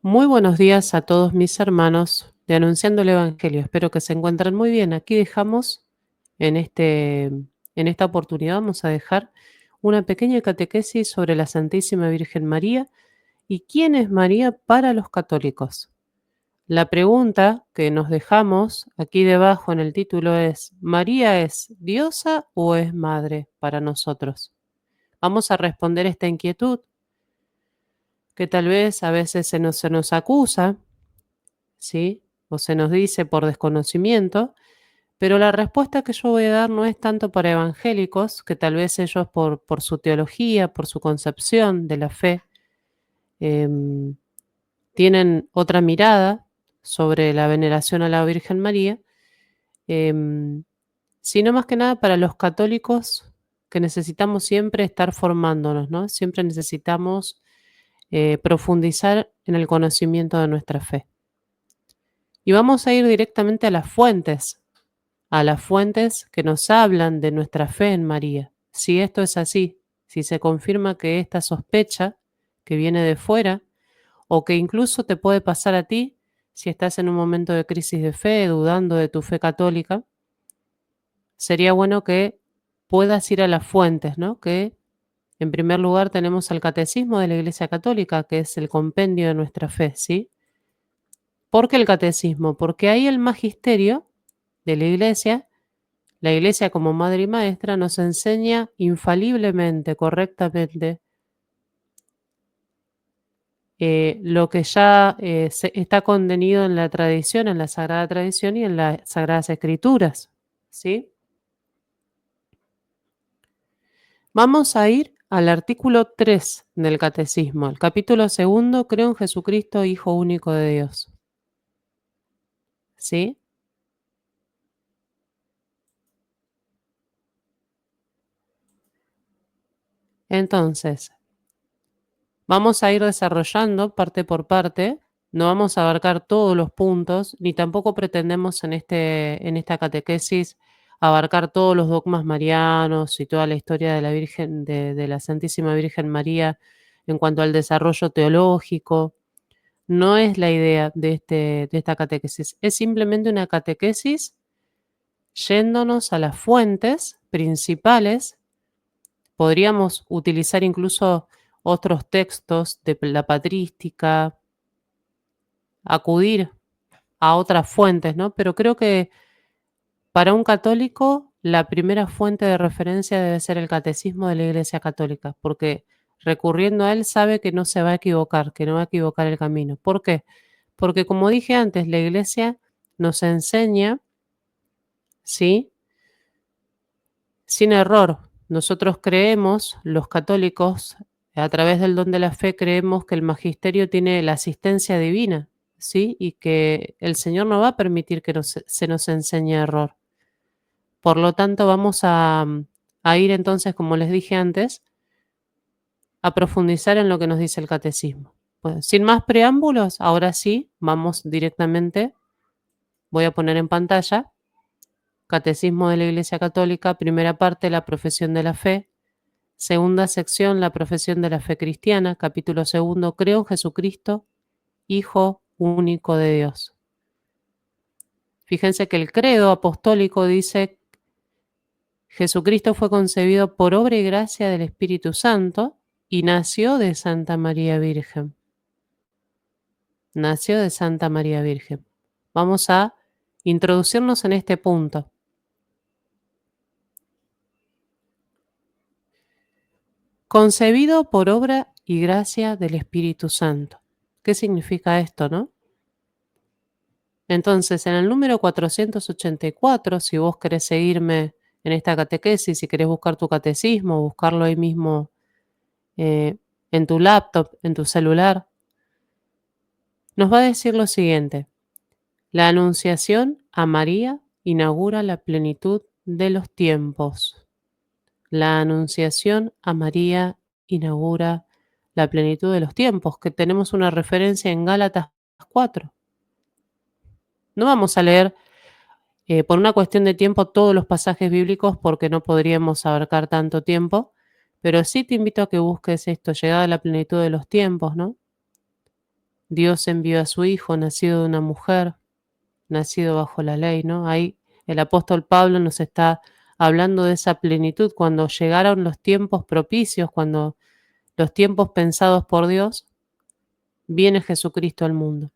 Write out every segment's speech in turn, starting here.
Muy buenos días a todos mis hermanos de Anunciando el Evangelio. Espero que se encuentren muy bien. Aquí dejamos en esta oportunidad vamos a dejar una pequeña catequesis sobre la Santísima Virgen María y quién es María para los católicos. La pregunta que nos dejamos aquí debajo en el título es: ¿María es diosa o es madre para nosotros? Vamos a responder esta inquietud que tal vez a veces se nos acusa, ¿sí? O se nos dice por desconocimiento, pero la respuesta que yo voy a dar no es tanto para evangélicos, que tal vez ellos por su teología, por su concepción de la fe, em, tienen otra mirada sobre la veneración a la Virgen María, em, sino más que nada para los católicos que necesitamos siempre estar formándonos, ¿no? Siempre necesitamos profundizar en el conocimiento de nuestra fe. Y vamos a ir directamente a las fuentes que nos hablan de nuestra fe en María. Si esto es así, si se confirma que esta sospecha que viene de fuera o que incluso te puede pasar a ti si estás en un momento de crisis de fe, dudando de tu fe católica, sería bueno que puedas ir a las fuentes, ¿no? Que en primer lugar tenemos el Catecismo de la Iglesia Católica, que es el compendio de nuestra fe, ¿sí? ¿Por qué el Catecismo? Porque ahí el magisterio de la Iglesia como madre y maestra, nos enseña infaliblemente, correctamente, lo que ya está contenido en la tradición, en la Sagrada Tradición y en las Sagradas Escrituras, ¿sí? Vamos a ir al artículo 3 del Catecismo, el capítulo segundo: creo en Jesucristo, Hijo único de Dios, ¿sí? Entonces, vamos a ir desarrollando parte por parte, no vamos a abarcar todos los puntos, ni tampoco pretendemos en esta catequesis abarcar todos los dogmas marianos y toda la historia de la Virgen, de la Santísima Virgen María en cuanto al desarrollo teológico. No es la idea de esta catequesis, es simplemente una catequesis yéndonos a las fuentes principales. Podríamos utilizar incluso otros textos de la patrística, acudir a otras fuentes, ¿no? Pero creo que para un católico la primera fuente de referencia debe ser el catecismo de la Iglesia Católica, porque recurriendo a él sabe que no se va a equivocar, que no va a equivocar el camino. ¿Por qué? Porque como dije antes, la Iglesia nos enseña, ¿sí? Sin error. Nosotros creemos, los católicos, a través del don de la fe, creemos que el magisterio tiene la asistencia divina, ¿sí? Y que el Señor no va a permitir que se nos enseñe error. Por lo tanto, vamos a ir entonces, como les dije antes, a profundizar en lo que nos dice el catecismo. Pues, sin más preámbulos, ahora sí, vamos directamente, voy a poner en pantalla, Catecismo de la Iglesia Católica, primera parte, la profesión de la fe. Segunda sección, la profesión de la fe cristiana, capítulo segundo: creo en Jesucristo, Hijo único de Dios. Fíjense que el credo apostólico dice: Jesucristo fue concebido por obra y gracia del Espíritu Santo y nació de Santa María Virgen. Nació de Santa María Virgen. Vamos a introducirnos en este punto. Concebido por obra y gracia del Espíritu Santo. ¿Qué significa esto, no? Entonces, en el número 484, si vos querés seguirme en esta catequesis, si querés buscar tu catecismo, buscarlo ahí mismo eh, en tu laptop, en tu celular, nos va a decir lo siguiente: la anunciación a María inaugura la plenitud de los tiempos. La anunciación a María inaugura la plenitud de los tiempos, que tenemos una referencia en Gálatas 4. No vamos a leer por una cuestión de tiempo todos los pasajes bíblicos porque no podríamos abarcar tanto tiempo, pero sí te invito a que busques esto: llegada a la plenitud de los tiempos, ¿no? Dios envió a su Hijo, nacido de una mujer, nacido bajo la ley, ¿no? Ahí el apóstol Pablo nos está hablando de esa plenitud, cuando llegaron los tiempos propicios, cuando los tiempos pensados por Dios, viene Jesucristo al mundo.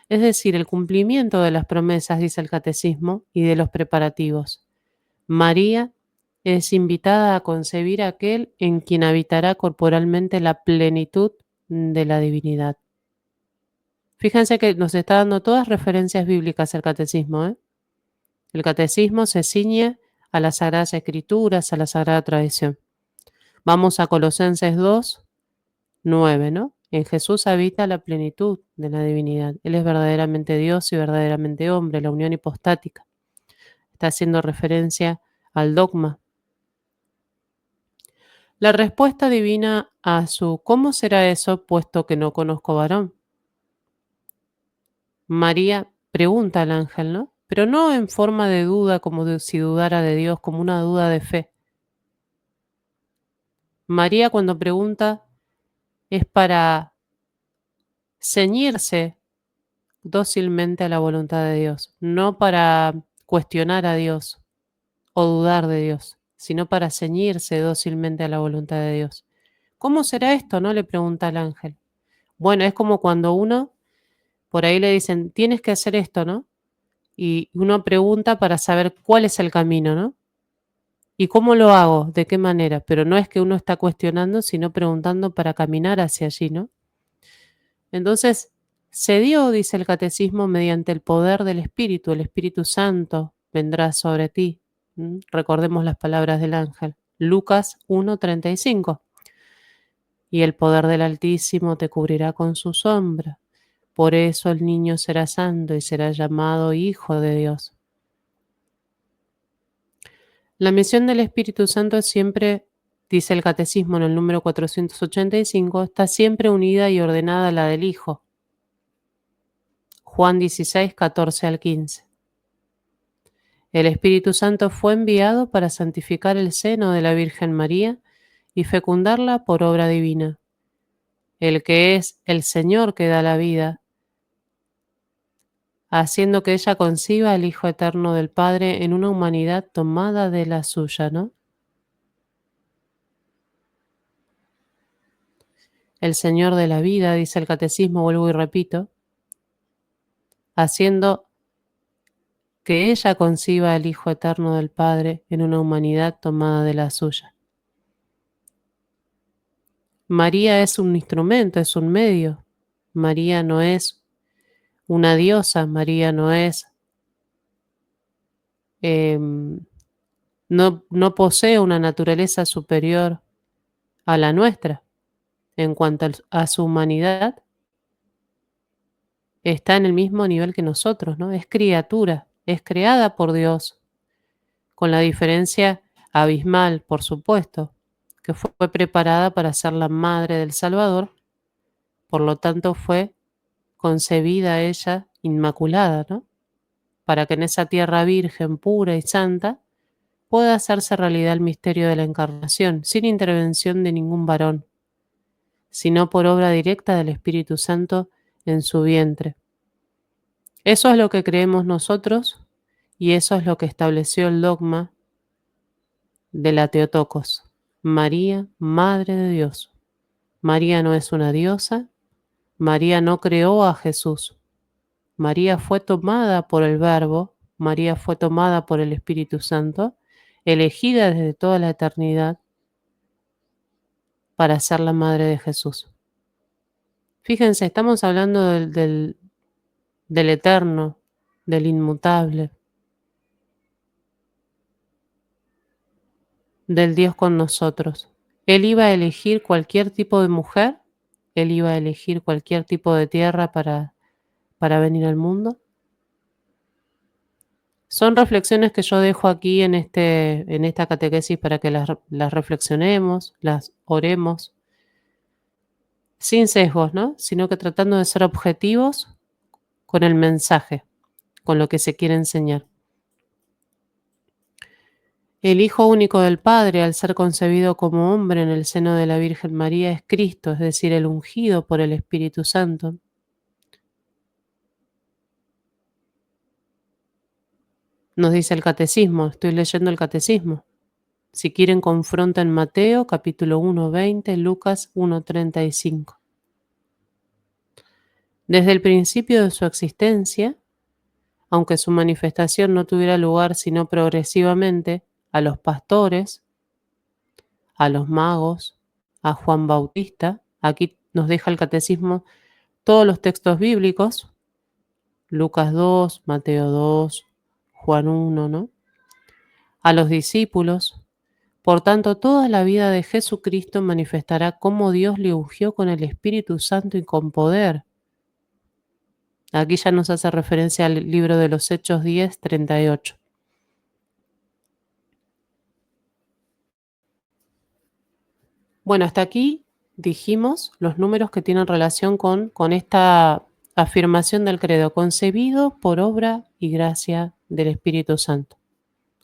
Es decir, el cumplimiento de las promesas, dice el catecismo, y de los preparativos. María es invitada a concebir a aquel en quien habitará corporalmente la plenitud de la divinidad. Fíjense que nos está dando todas referencias bíblicas el catecismo, ¿eh? El catecismo se ciñe a las Sagradas Escrituras, a la Sagrada Tradición. Vamos a Colosenses 2, 9, ¿no? En Jesús habita la plenitud de la divinidad. Él es verdaderamente Dios y verdaderamente hombre, la unión hipostática. Está haciendo referencia al dogma. La respuesta divina a su ¿cómo será eso puesto que no conozco varón? María pregunta al ángel, ¿no? Pero no en forma de duda, como si dudara de Dios, como una duda de fe. María cuando pregunta es para ceñirse dócilmente a la voluntad de Dios, no para cuestionar a Dios o dudar de Dios, sino para ceñirse dócilmente a la voluntad de Dios. ¿Cómo será esto? ¿No? Le pregunta al ángel. Bueno, es como cuando uno, por ahí le dicen, tienes que hacer esto, ¿no? Y uno pregunta para saber cuál es el camino, ¿no? ¿Y cómo lo hago? ¿De qué manera? Pero no es que uno está cuestionando, sino preguntando para caminar hacia allí, ¿no? Entonces, se dio, dice el catecismo, mediante el poder del Espíritu. El Espíritu Santo vendrá sobre ti. Recordemos las palabras del ángel. Lucas 1:35. Y el poder del Altísimo te cubrirá con su sombra. Por eso el niño será santo y será llamado Hijo de Dios. La misión del Espíritu Santo siempre, dice el catecismo en el número 485, está siempre unida y ordenada a la del Hijo. Juan 16, 14 al 15. El Espíritu Santo fue enviado para santificar el seno de la Virgen María y fecundarla por obra divina. El que es el Señor que da la vida, haciendo que ella conciba al Hijo eterno del Padre en una humanidad tomada de la suya, ¿no? El Señor de la vida, dice el catecismo, vuelvo y repito, haciendo que ella conciba al Hijo eterno del Padre en una humanidad tomada de la suya. María es un instrumento, es un medio. María no es una diosa, María no es, no posee una naturaleza superior a la nuestra. En cuanto a su humanidad, está en el mismo nivel que nosotros, ¿no? Es criatura, es creada por Dios, con la diferencia abismal, por supuesto, que fue preparada para ser la madre del Salvador, por lo tanto fue concebida ella inmaculada, ¿no? Para que en esa tierra virgen, pura y santa, pueda hacerse realidad el misterio de la encarnación, sin intervención de ningún varón, sino por obra directa del Espíritu Santo en su vientre. Eso es lo que creemos nosotros y eso es lo que estableció el dogma de la Teotocos. María, Madre de Dios. María no es una diosa, María no creó a Jesús. María fue tomada por el Verbo, María fue tomada por el Espíritu Santo, elegida desde toda la eternidad para ser la Madre de Jesús. Fíjense, estamos hablando del eterno, del inmutable, del Dios con nosotros. Él iba a elegir cualquier tipo de mujer, él iba a elegir cualquier tipo de tierra para venir al mundo. Son reflexiones que yo dejo aquí en esta catequesis para que las reflexionemos, las oremos, sin sesgos, ¿no? Sino que tratando de ser objetivos con el mensaje, con lo que se quiere enseñar. El Hijo único del Padre, al ser concebido como hombre en el seno de la Virgen María, es Cristo, es decir, el ungido por el Espíritu Santo. Nos dice el catecismo, estoy leyendo el catecismo. Si quieren, confronten Mateo, capítulo 1, 20, Lucas 1, 35. Desde el principio de su existencia, aunque su manifestación no tuviera lugar sino progresivamente, a los pastores, a los magos, a Juan Bautista, aquí nos deja el catecismo todos los textos bíblicos, Lucas 2, Mateo 2, Juan 1, ¿no? A los discípulos. Por tanto, toda la vida de Jesucristo manifestará cómo Dios le ungió con el Espíritu Santo y con poder. Aquí ya nos hace referencia al libro de los Hechos 10, 38. Bueno, hasta aquí dijimos los números que tienen relación con esta afirmación del credo, concebido por obra y gracia del Espíritu Santo.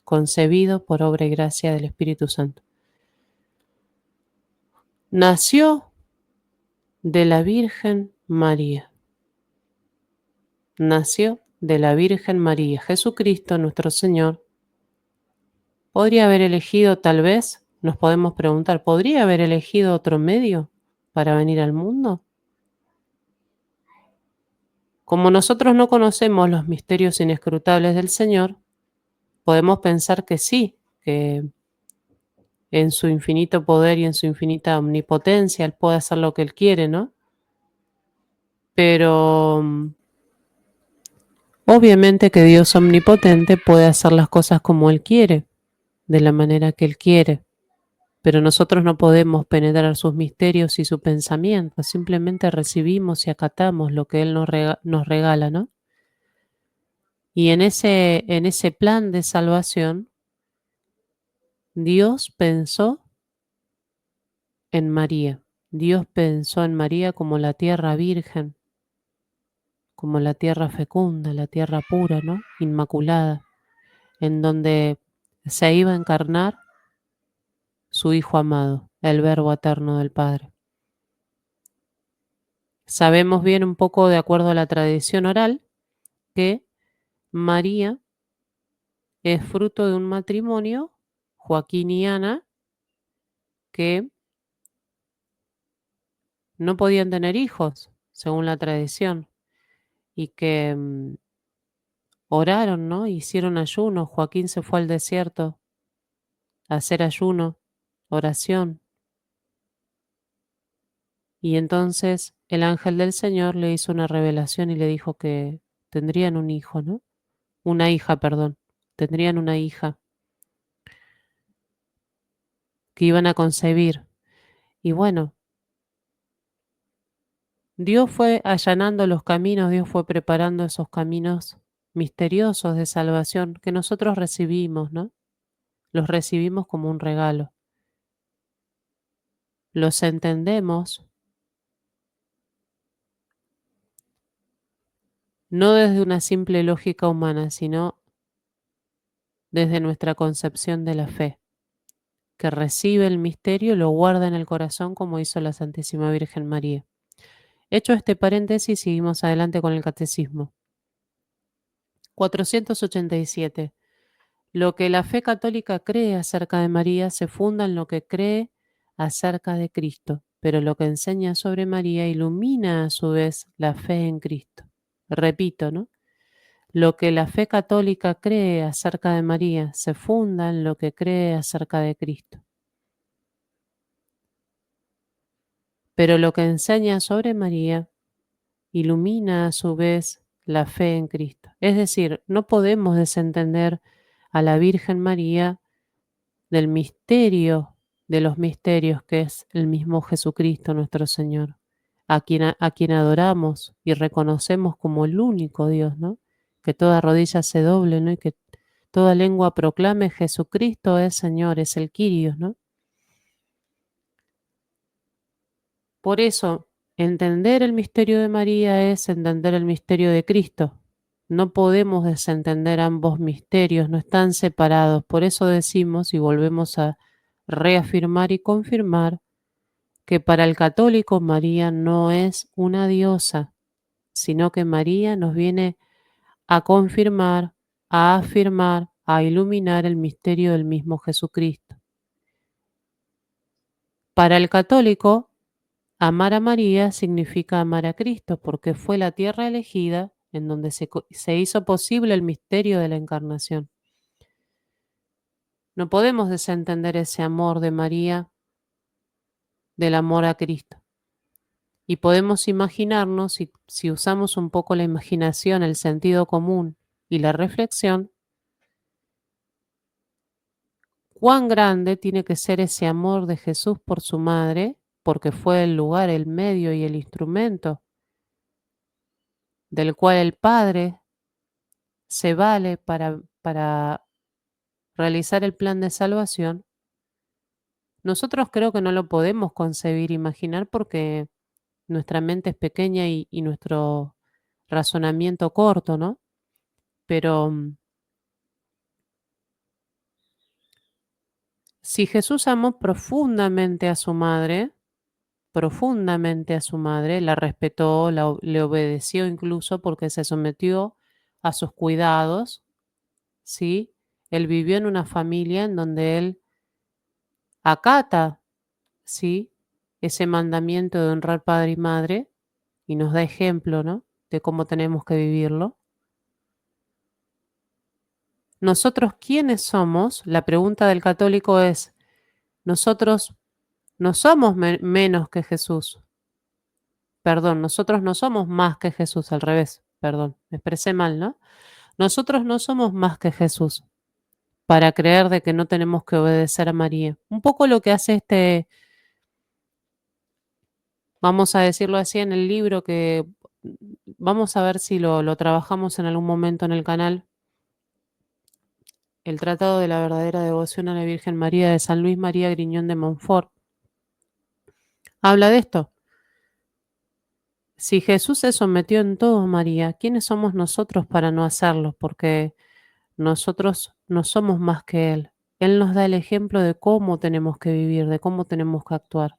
Concebido por obra y gracia del Espíritu Santo. Nació de la Virgen María. Nació de la Virgen María. Jesucristo, nuestro Señor, podría haber elegido, tal vez, nos podemos preguntar, ¿podría haber elegido otro medio para venir al mundo? Como nosotros no conocemos los misterios inescrutables del Señor, podemos pensar que sí, que en su infinito poder y en su infinita omnipotencia Él puede hacer lo que Él quiere, ¿no? Pero obviamente que Dios omnipotente puede hacer las cosas como Él quiere, de la manera que Él quiere, pero nosotros no podemos penetrar sus misterios y su pensamiento, simplemente recibimos y acatamos lo que Él nos regala, ¿no? Y en ese plan de salvación, Dios pensó en María. Dios pensó en María como la tierra virgen, como la tierra fecunda, la tierra pura, ¿no? Inmaculada, en donde se iba a encarnar su Hijo amado, el Verbo eterno del Padre. Sabemos bien un poco, de acuerdo a la tradición oral, que María es fruto de un matrimonio, Joaquín y Ana, que no podían tener hijos, según la tradición, y que oraron, ¿no? Hicieron ayuno. Joaquín se fue al desierto a hacer ayuno, oración. Y entonces el ángel del Señor le hizo una revelación y le dijo que tendrían un hijo, ¿no? Una hija, perdón. Tendrían una hija que iban a concebir. Y bueno, Dios fue allanando los caminos, Dios fue preparando esos caminos misteriosos de salvación que nosotros recibimos, ¿no? Los recibimos como un regalo. Los entendemos no desde una simple lógica humana, sino desde nuestra concepción de la fe, que recibe el misterio y lo guarda en el corazón como hizo la Santísima Virgen María. Hecho este paréntesis, seguimos adelante con el catecismo. 487. Lo que la fe católica cree acerca de María se funda en lo que cree acerca de Cristo, pero lo que enseña sobre María ilumina a su vez la fe en Cristo. Repito, ¿no? Lo que la fe católica cree acerca de María se funda en lo que cree acerca de Cristo, pero lo que enseña sobre María ilumina a su vez la fe en Cristo. Es decir, no podemos desentender a la Virgen María del misterio de los misterios que es el mismo Jesucristo nuestro Señor, a quien adoramos y reconocemos como el único Dios, ¿no? Que toda rodilla se doble, ¿no? Y que toda lengua proclame Jesucristo es Señor, es el Kyrios, ¿no? Por eso, entender el misterio de María es entender el misterio de Cristo. No podemos desentender ambos misterios, no están separados. Por eso decimos y volvemos a reafirmar y confirmar que para el católico María no es una diosa, sino que María nos viene a confirmar a afirmar, a iluminar el misterio del mismo Jesucristo. Para el católico, amar a María significa amar a Cristo, porque fue la tierra elegida en donde se hizo posible el misterio de la encarnación. No podemos desentender ese amor de María del amor a Cristo. Y podemos imaginarnos, si usamos un poco la imaginación, el sentido común y la reflexión, cuán grande tiene que ser ese amor de Jesús por su madre, porque fue el lugar, el medio y el instrumento del cual el Padre se vale para realizar el plan de salvación. Nosotros creo que no lo podemos concebir, imaginar, porque nuestra mente es pequeña y nuestro razonamiento corto, ¿no? Pero si Jesús amó profundamente a su madre, la respetó, le obedeció incluso porque se sometió a sus cuidados, ¿sí? Él vivió en una familia en donde él acata, ¿sí? Ese mandamiento de honrar padre y madre y nos da ejemplo, ¿no? De cómo tenemos que vivirlo. Nosotros, ¿quiénes somos? La pregunta del católico es, nosotros no somos menos que Jesús. Perdón, nosotros no somos más que Jesús, al revés, perdón, me expresé mal, ¿no? Nosotros no somos más que Jesús para creer de que no tenemos que obedecer a María. Un poco lo que hace vamos a decirlo así, en el libro que vamos a ver si lo trabajamos en algún momento en el canal, el Tratado de la verdadera devoción a la Virgen María de San Luis María Griñón de Montfort. Habla de esto. Si Jesús se sometió en todo a María, ¿quiénes somos nosotros para no hacerlo? Porque nosotros no somos más que Él. Él nos da el ejemplo de cómo tenemos que vivir, de cómo tenemos que actuar.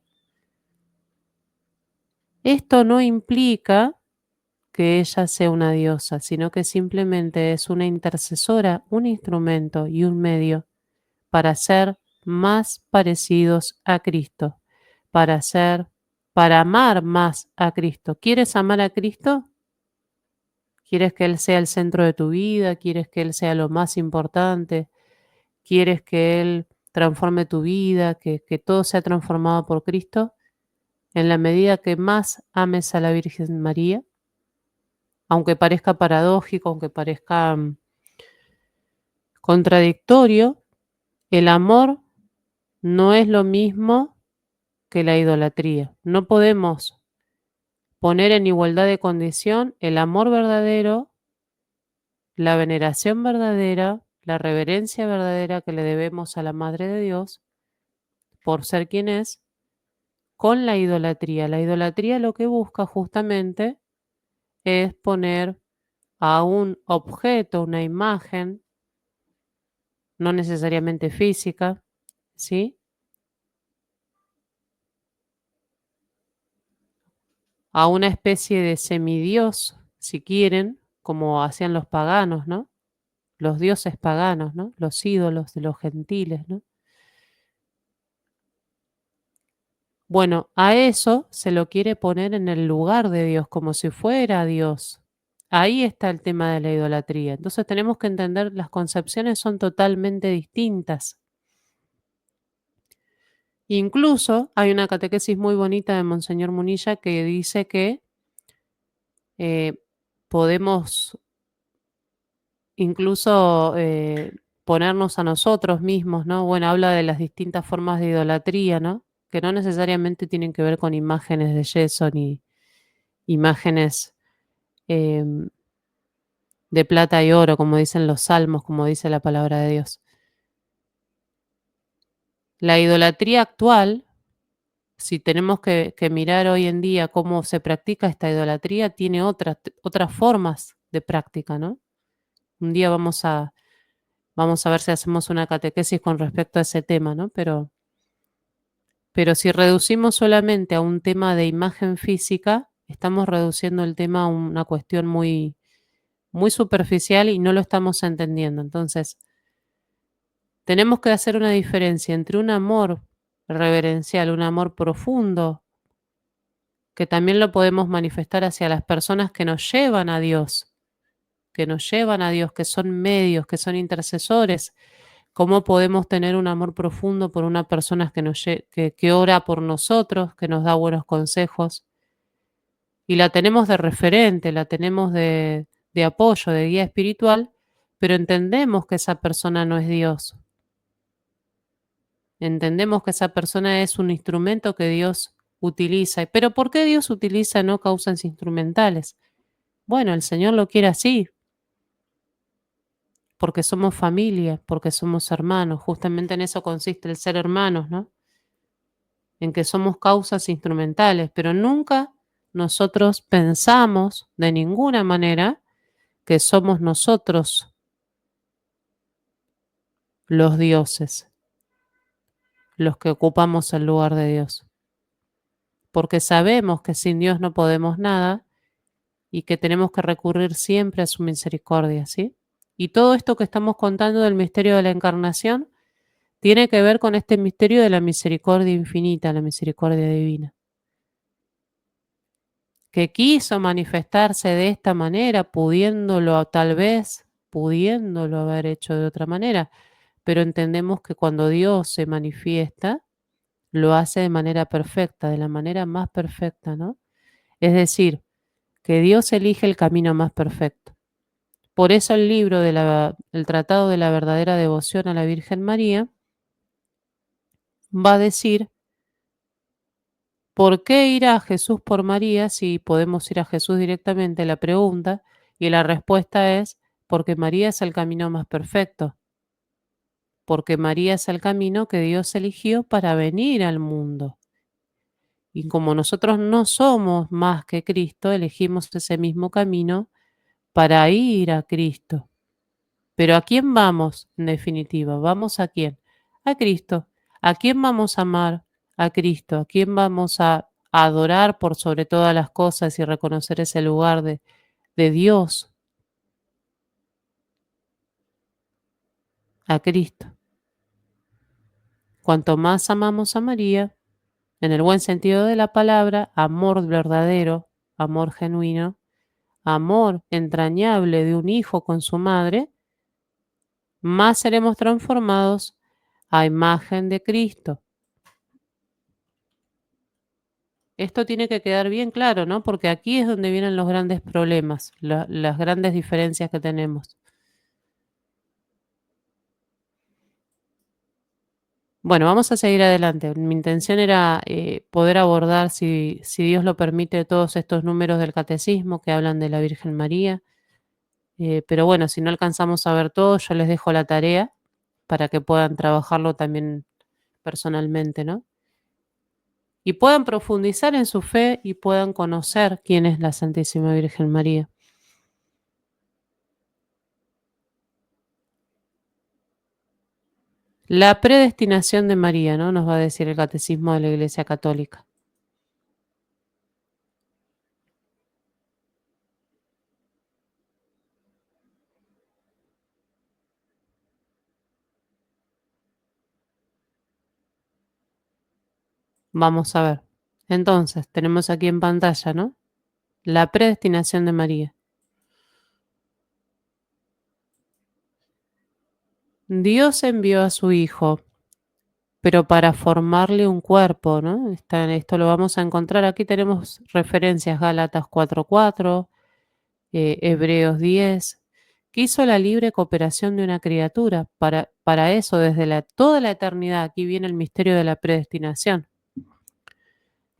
Esto no implica que ella sea una diosa, sino que simplemente es una intercesora, un instrumento y un medio para ser más parecidos a Cristo, para ser, para amar más a Cristo. ¿Quieres amar a Cristo? ¿Quieres que Él sea el centro de tu vida? ¿Quieres que Él sea lo más importante? ¿Quieres que Él transforme tu vida? ¿Que todo sea transformado por Cristo? En la medida que más ames a la Virgen María, aunque parezca paradójico, aunque parezca contradictorio, el amor no es lo mismo que la idolatría. No podemos poner en igualdad de condición el amor verdadero, la veneración verdadera, la reverencia verdadera que le debemos a la Madre de Dios por ser quien es, con la idolatría. La idolatría lo que busca justamente es poner a un objeto, una imagen, no necesariamente física, ¿sí? A una especie de semidios, si quieren, como hacían los paganos, ¿no? Los dioses paganos, ¿no? Los ídolos de los gentiles, ¿no? Bueno, a eso se lo quiere poner en el lugar de Dios, como si fuera Dios. Ahí está el tema de la idolatría. Entonces tenemos que entender, las concepciones son totalmente distintas. Incluso hay una catequesis muy bonita de Monseñor Munilla que dice que eh, podemos incluso ponernos a nosotros mismos, ¿no? Bueno, habla de las distintas formas de idolatría, ¿no? Que no necesariamente tienen que ver con imágenes de yeso ni imágenes em, de plata y oro, como dicen los salmos, como dice la palabra de Dios. La idolatría actual, si tenemos que mirar hoy en día cómo se practica esta idolatría, tiene otras formas de práctica, ¿no? Un día vamos a ver si hacemos una catequesis con respecto a ese tema, ¿no? Pero si reducimos solamente a un tema de imagen física, estamos reduciendo el tema a una cuestión muy, muy superficial y no lo estamos entendiendo. Entonces, tenemos que hacer una diferencia entre un amor reverencial, un amor profundo, que también lo podemos manifestar hacia las personas que nos llevan a Dios, que nos llevan a Dios, que son medios, que son intercesores. ¿Cómo podemos tener un amor profundo por una persona que ora por nosotros, que nos da buenos consejos? Y la tenemos de referente, la tenemos de apoyo, de guía espiritual, pero entendemos que esa persona no es Dios. Entendemos que esa persona es un instrumento que Dios utiliza. ¿Pero por qué Dios utiliza no causas instrumentales? Bueno, el Señor lo quiere así, porque somos familia, porque somos hermanos. Justamente en eso consiste el ser hermanos, ¿no? En que somos causas instrumentales, pero nunca nosotros pensamos de ninguna manera que somos nosotros los dioses, los que ocupamos el lugar de Dios. Porque sabemos que sin Dios no podemos nada y que tenemos que recurrir siempre a su misericordia, ¿sí? Y todo esto que estamos contando del misterio de la encarnación tiene que ver con este misterio de la misericordia infinita, la misericordia divina, que quiso manifestarse de esta manera, pudiéndolo haber hecho de otra manera, pero entendemos que cuando Dios se manifiesta, lo hace de manera perfecta, de la manera más perfecta, ¿no? Es decir, que Dios elige el camino más perfecto. Por eso el Tratado de la Verdadera Devoción a la Virgen María va a decir, ¿por qué ir a Jesús por María si podemos ir a Jesús directamente? La pregunta, y la respuesta es, porque María es el camino más perfecto, porque María es el camino que Dios eligió para venir al mundo. Y como nosotros no somos más que Cristo, elegimos ese mismo camino para ir a Cristo. Pero ¿a quién vamos, en definitiva? ¿Vamos a quién? A Cristo. ¿A quién vamos a amar? A Cristo. ¿A quién vamos a adorar por sobre todas las cosas y reconocer ese lugar de Dios? A Cristo. Cuanto más amamos a María, en el buen sentido de la palabra, amor verdadero, amor genuino, amor entrañable de un hijo con su madre, más seremos transformados a imagen de Cristo. Esto tiene que quedar bien claro, ¿no? Porque aquí es donde vienen los grandes problemas, las grandes diferencias que tenemos. Bueno, vamos a seguir adelante. Mi intención era poder abordar, si Dios lo permite, todos estos números del catecismo que hablan de la Virgen María. Pero bueno, si no alcanzamos a ver todo, yo les dejo la tarea para que puedan trabajarlo también personalmente, ¿no? Y puedan profundizar en su fe y puedan conocer quién es la Santísima Virgen María. La predestinación de María, ¿no? Nos va a decir el Catecismo de la Iglesia Católica. Vamos a ver. Entonces, tenemos aquí en pantalla, ¿no? La predestinación de María. Dios envió a su Hijo, pero para formarle un cuerpo, ¿no? Esto lo vamos a encontrar. Aquí tenemos referencias, Gálatas 4:4, Hebreos 10, que hizo la libre cooperación de una criatura. Para eso, desde toda la eternidad, aquí viene el misterio de la predestinación.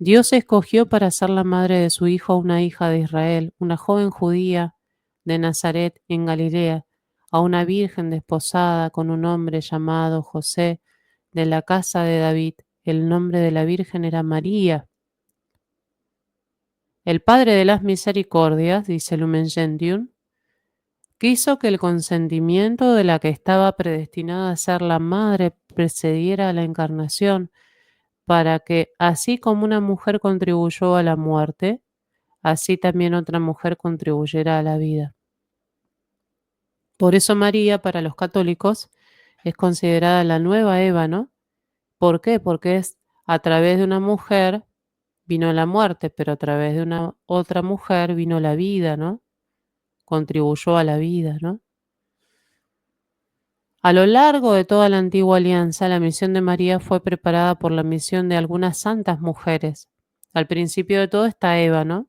Dios escogió para ser la madre de su hijo a una hija de Israel, una joven judía de Nazaret en Galilea, a una virgen desposada con un hombre llamado José de la casa de David. El nombre de la virgen era María. El Padre de las Misericordias, dice Lumen Gentium, quiso que el consentimiento de la que estaba predestinada a ser la madre precediera a la encarnación, para que, así como una mujer contribuyó a la muerte, así también otra mujer contribuyera a la vida. Por eso María, para los católicos, es considerada la nueva Eva, ¿no? ¿Por qué? Porque es a través de una mujer vino la muerte, pero a través de una otra mujer vino la vida, ¿no? Contribuyó a la vida, ¿no? A lo largo de toda la antigua alianza, la misión de María fue preparada por la misión de algunas santas mujeres. Al principio de todo está Eva, ¿no?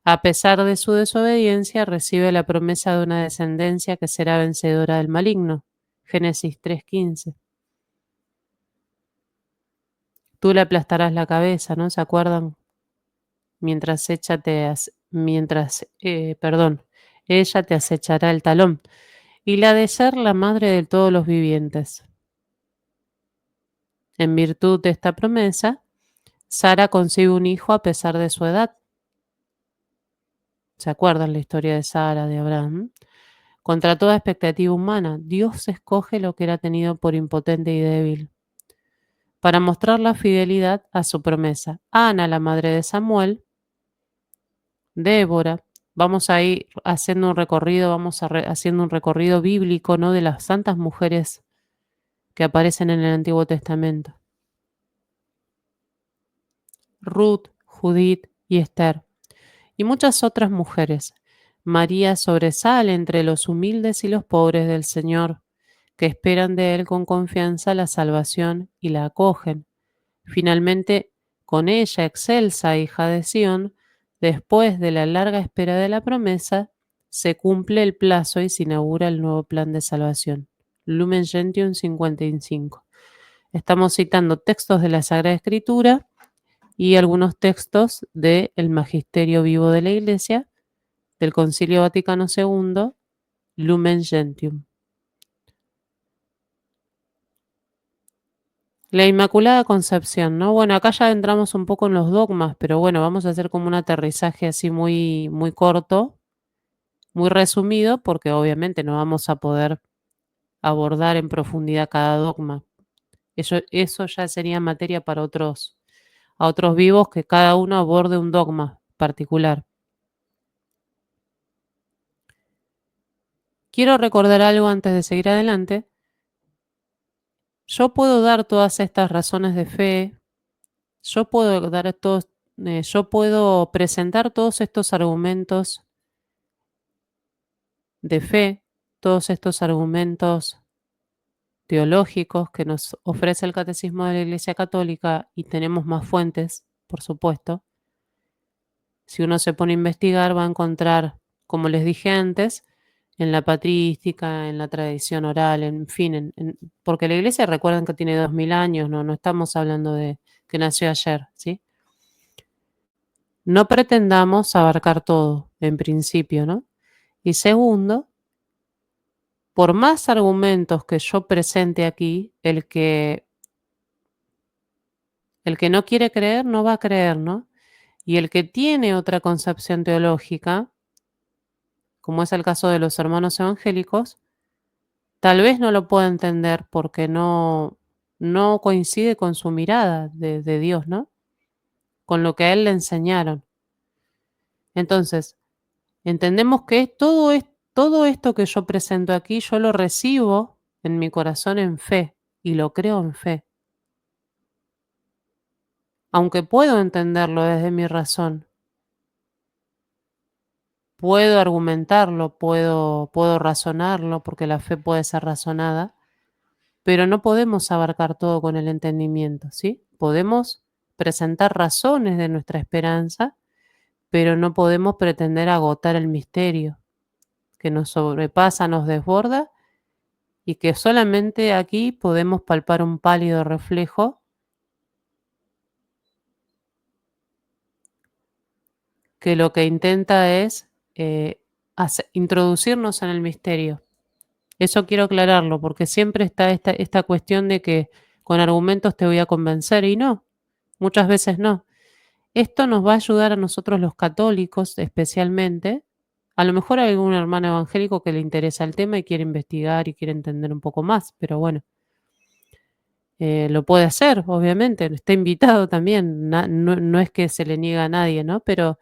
A pesar de su desobediencia, recibe la promesa de una descendencia que será vencedora del maligno. Génesis 3:15. Tú le aplastarás la cabeza, ¿no? ¿Se acuerdan? Ella te acechará el talón. Y la de ser la madre de todos los vivientes. En virtud de esta promesa, Sara concibe un hijo a pesar de su edad. ¿Se acuerdan la historia de Sara, de Abraham? Contra toda expectativa humana, Dios escoge lo que era tenido por impotente y débil, para mostrar la fidelidad a su promesa. Ana, la madre de Samuel, Débora, vamos a ir haciendo un recorrido, haciendo un recorrido bíblico, ¿no? De las santas mujeres que aparecen en el Antiguo Testamento. Ruth, Judith y Esther, y muchas otras mujeres. María sobresale entre los humildes y los pobres del Señor, que esperan de Él con confianza la salvación y la acogen. Finalmente, con ella, excelsa hija de Sión, después de la larga espera de la promesa, se cumple el plazo y se inaugura el nuevo plan de salvación. Lumen Gentium 55. Estamos citando textos de la Sagrada Escritura y algunos textos del Magisterio Vivo de la Iglesia, del Concilio Vaticano II, Lumen Gentium. La Inmaculada Concepción, ¿no? Bueno, acá ya entramos un poco en los dogmas, pero bueno, vamos a hacer como un aterrizaje así muy, muy corto, muy resumido, porque obviamente no vamos a poder abordar en profundidad cada dogma. Eso ya sería materia para a otros vivos que cada uno aborde un dogma particular. Quiero recordar algo antes de seguir adelante. Yo puedo dar todas estas razones de fe, yo puedo dar todos, yo puedo presentar todos estos argumentos de fe, todos estos argumentos teológicos que nos ofrece el Catecismo de la Iglesia Católica, y tenemos más fuentes, por supuesto. Si uno se pone a investigar, va a encontrar, como les dije antes, en la patrística, en la tradición oral, en fin, porque la Iglesia, recuerden que tiene 2000 años, no estamos hablando de que nació ayer, ¿sí? No pretendamos abarcar todo, en principio, ¿no? Y segundo, por más argumentos que yo presente aquí, el que no quiere creer no va a creer, ¿no? Y el que tiene otra concepción teológica, como es el caso de los hermanos evangélicos, tal vez no lo pueda entender porque no coincide con su mirada de Dios, ¿no? Con lo que a él le enseñaron. Entonces, entendemos que todo esto que yo presento aquí, yo lo recibo en mi corazón en fe y lo creo en fe. Aunque puedo entenderlo desde mi razón, puedo argumentarlo, puedo razonarlo, porque la fe puede ser razonada, pero no podemos abarcar todo con el entendimiento, ¿sí? Podemos presentar razones de nuestra esperanza, pero no podemos pretender agotar el misterio que nos sobrepasa, nos desborda, y que solamente aquí podemos palpar un pálido reflejo que lo que intenta es introducirnos en el misterio. Eso quiero aclararlo, porque siempre está esta cuestión de que con argumentos te voy a convencer, y no, muchas veces no. Esto nos va a ayudar a nosotros los católicos especialmente. A lo mejor hay algún hermano evangélico que le interesa el tema y quiere investigar y quiere entender un poco más, pero bueno, lo puede hacer, obviamente, está invitado también, no es que se le niega a nadie, ¿no? Pero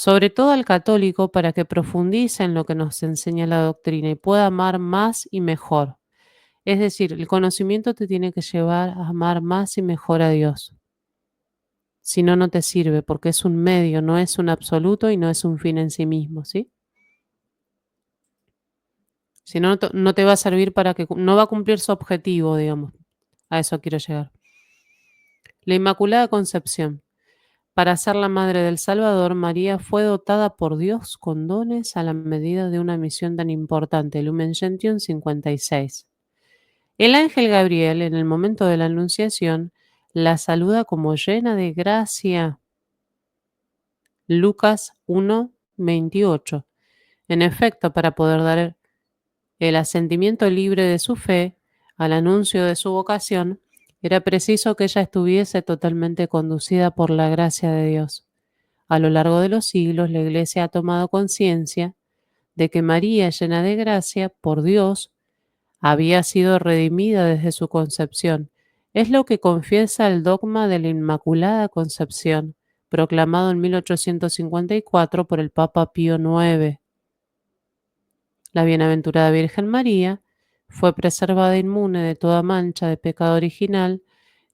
sobre todo al católico, para que profundice en lo que nos enseña la doctrina y pueda amar más y mejor. Es decir, el conocimiento te tiene que llevar a amar más y mejor a Dios. Si no, no te sirve, porque es un medio, no es un absoluto y no es un fin en sí mismo, ¿sí? Si no, no te va a servir para que, no va a cumplir su objetivo, digamos. A eso quiero llegar. La Inmaculada Concepción. Para ser la madre del Salvador, María fue dotada por Dios con dones a la medida de una misión tan importante. Lumen Gentium 56. El ángel Gabriel, en el momento de la Anunciación, la saluda como llena de gracia. Lucas 1:28. En efecto, para poder dar el asentimiento libre de su fe al anuncio de su vocación, era preciso que ella estuviese totalmente conducida por la gracia de Dios. A lo largo de los siglos, la Iglesia ha tomado conciencia de que María, llena de gracia por Dios, había sido redimida desde su concepción. Es lo que confiesa el dogma de la Inmaculada Concepción, proclamado en 1854 por el Papa Pío IX. La bienaventurada Virgen María fue preservada inmune de toda mancha de pecado original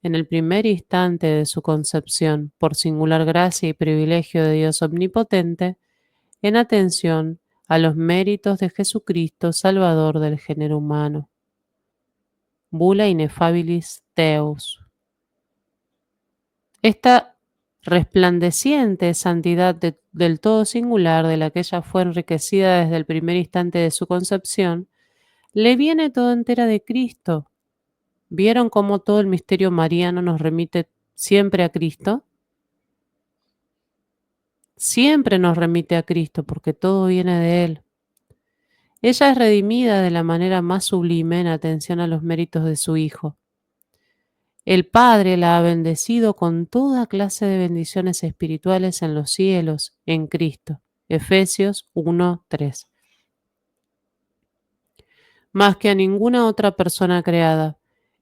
en el primer instante de su concepción, por singular gracia y privilegio de Dios Omnipotente, en atención a los méritos de Jesucristo, Salvador del género humano. Bula Ineffabilis Deus. Esta resplandeciente santidad del todo singular, de la que ella fue enriquecida desde el primer instante de su concepción, le viene toda entera de Cristo. ¿Vieron cómo todo el misterio mariano nos remite siempre a Cristo? Siempre nos remite a Cristo, porque todo viene de Él. Ella es redimida de la manera más sublime en atención a los méritos de su Hijo. El Padre la ha bendecido con toda clase de bendiciones espirituales en los cielos, en Cristo. Efesios 1:3. Más que a ninguna otra persona creada.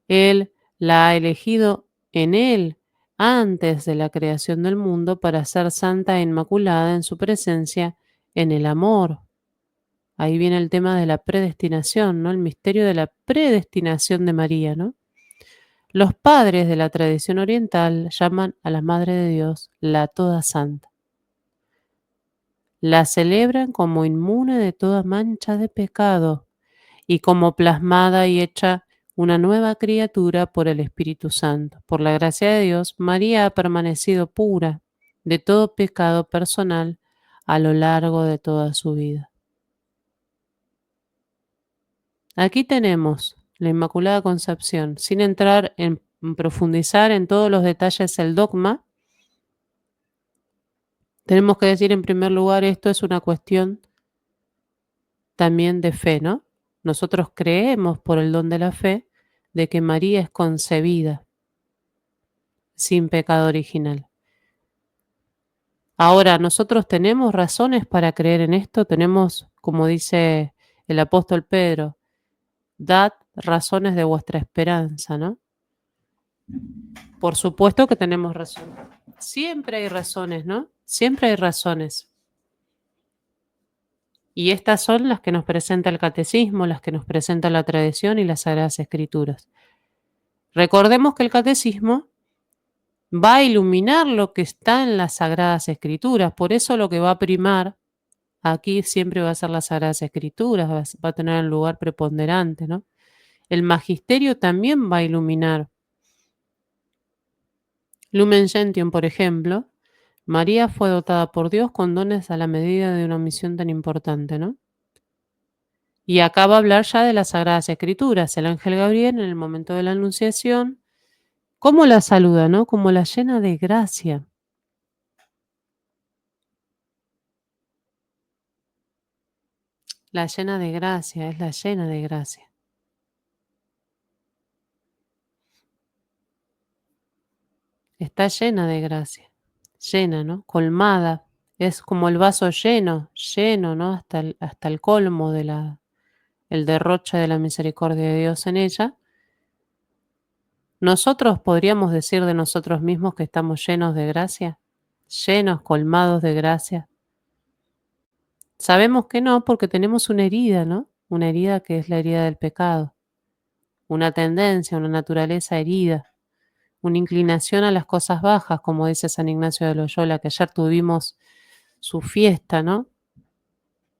Él la ha elegido en Él antes de la creación del mundo para ser santa e inmaculada en su presencia en el amor. Ahí viene el tema de la predestinación, ¿no? El misterio de la predestinación de María, ¿no? Los padres de la tradición oriental llaman a la Madre de Dios la Toda Santa. La celebran como inmune de toda mancha de pecado y como plasmada y hecha una nueva criatura por el Espíritu Santo. Por la gracia de Dios, María ha permanecido pura de todo pecado personal a lo largo de toda su vida. Aquí tenemos la Inmaculada Concepción, sin entrar en profundizar en todos los detalles del dogma. Tenemos que decir en primer lugar, esto es una cuestión también de fe, ¿no? Nosotros creemos por el don de la fe de que María es concebida sin pecado original. Ahora, nosotros tenemos razones para creer en esto, tenemos, como dice el apóstol Pedro, dad razones de vuestra esperanza, ¿no? Por supuesto que tenemos razón. Siempre hay razones, ¿no? Siempre hay razones. Y estas son las que nos presenta el catecismo, las que nos presenta la tradición y las Sagradas Escrituras. Recordemos que el catecismo va a iluminar lo que está en las Sagradas Escrituras, por eso lo que va a primar aquí siempre va a ser las Sagradas Escrituras, va a tener el lugar preponderante, ¿no? El magisterio también va a iluminar. Lumen Gentium, por ejemplo, María fue dotada por Dios con dones a la medida de una misión tan importante, ¿no? Y acá va a hablar ya de las Sagradas Escrituras. El ángel Gabriel, en el momento de la Anunciación, ¿cómo la saluda, no? Como la llena de gracia. La llena de gracia, es la llena de gracia. Está llena de gracia. Llena, ¿no? Colmada. Es como el vaso lleno, lleno, ¿no? Hasta el colmo de el derroche de la misericordia de Dios en ella. Nosotros podríamos decir de nosotros mismos que estamos llenos de gracia, llenos, colmados de gracia. Sabemos que no, porque tenemos una herida, ¿no? Una herida que es la herida del pecado, una tendencia, una naturaleza herida, una inclinación a las cosas bajas, como dice San Ignacio de Loyola, que ayer tuvimos su fiesta, ¿no?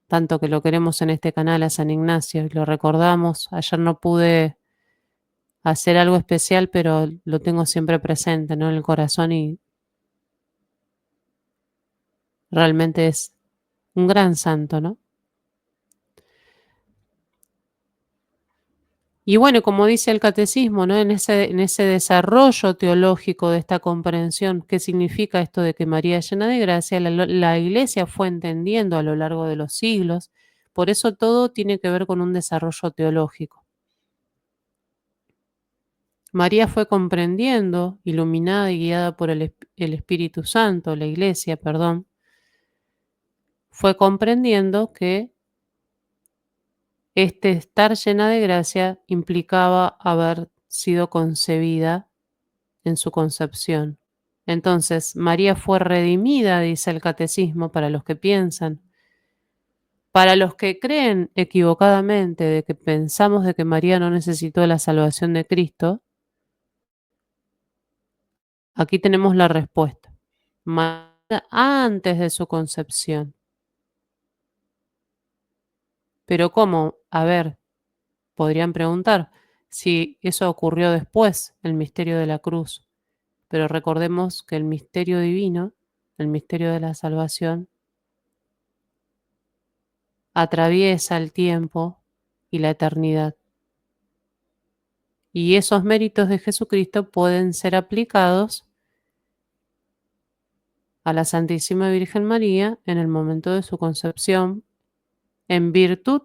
Tanto que lo queremos en este canal a San Ignacio y lo recordamos. Ayer no pude hacer algo especial, pero lo tengo siempre presente, ¿no? En el corazón y realmente es un gran santo, ¿no? Y bueno, como dice el catecismo, ¿no? En ese desarrollo teológico de esta comprensión, ¿qué significa esto de que María es llena de gracia? La Iglesia fue entendiendo a lo largo de los siglos, por eso todo tiene que ver con un desarrollo teológico. María fue comprendiendo, iluminada y guiada por el Espíritu Santo, la Iglesia, perdón, fue comprendiendo que este estar llena de gracia implicaba haber sido concebida en su concepción. Entonces, María fue redimida, dice el catecismo, para los que piensan. Para los que creen equivocadamente de que pensamos de que María no necesitó la salvación de Cristo, aquí tenemos la respuesta. María antes de su concepción. Pero ¿cómo? A ver, podrían preguntar si eso ocurrió después, el misterio de la cruz. Pero recordemos que el misterio divino, el misterio de la salvación, atraviesa el tiempo y la eternidad. Y esos méritos de Jesucristo pueden ser aplicados a la Santísima Virgen María en el momento de su concepción, en virtud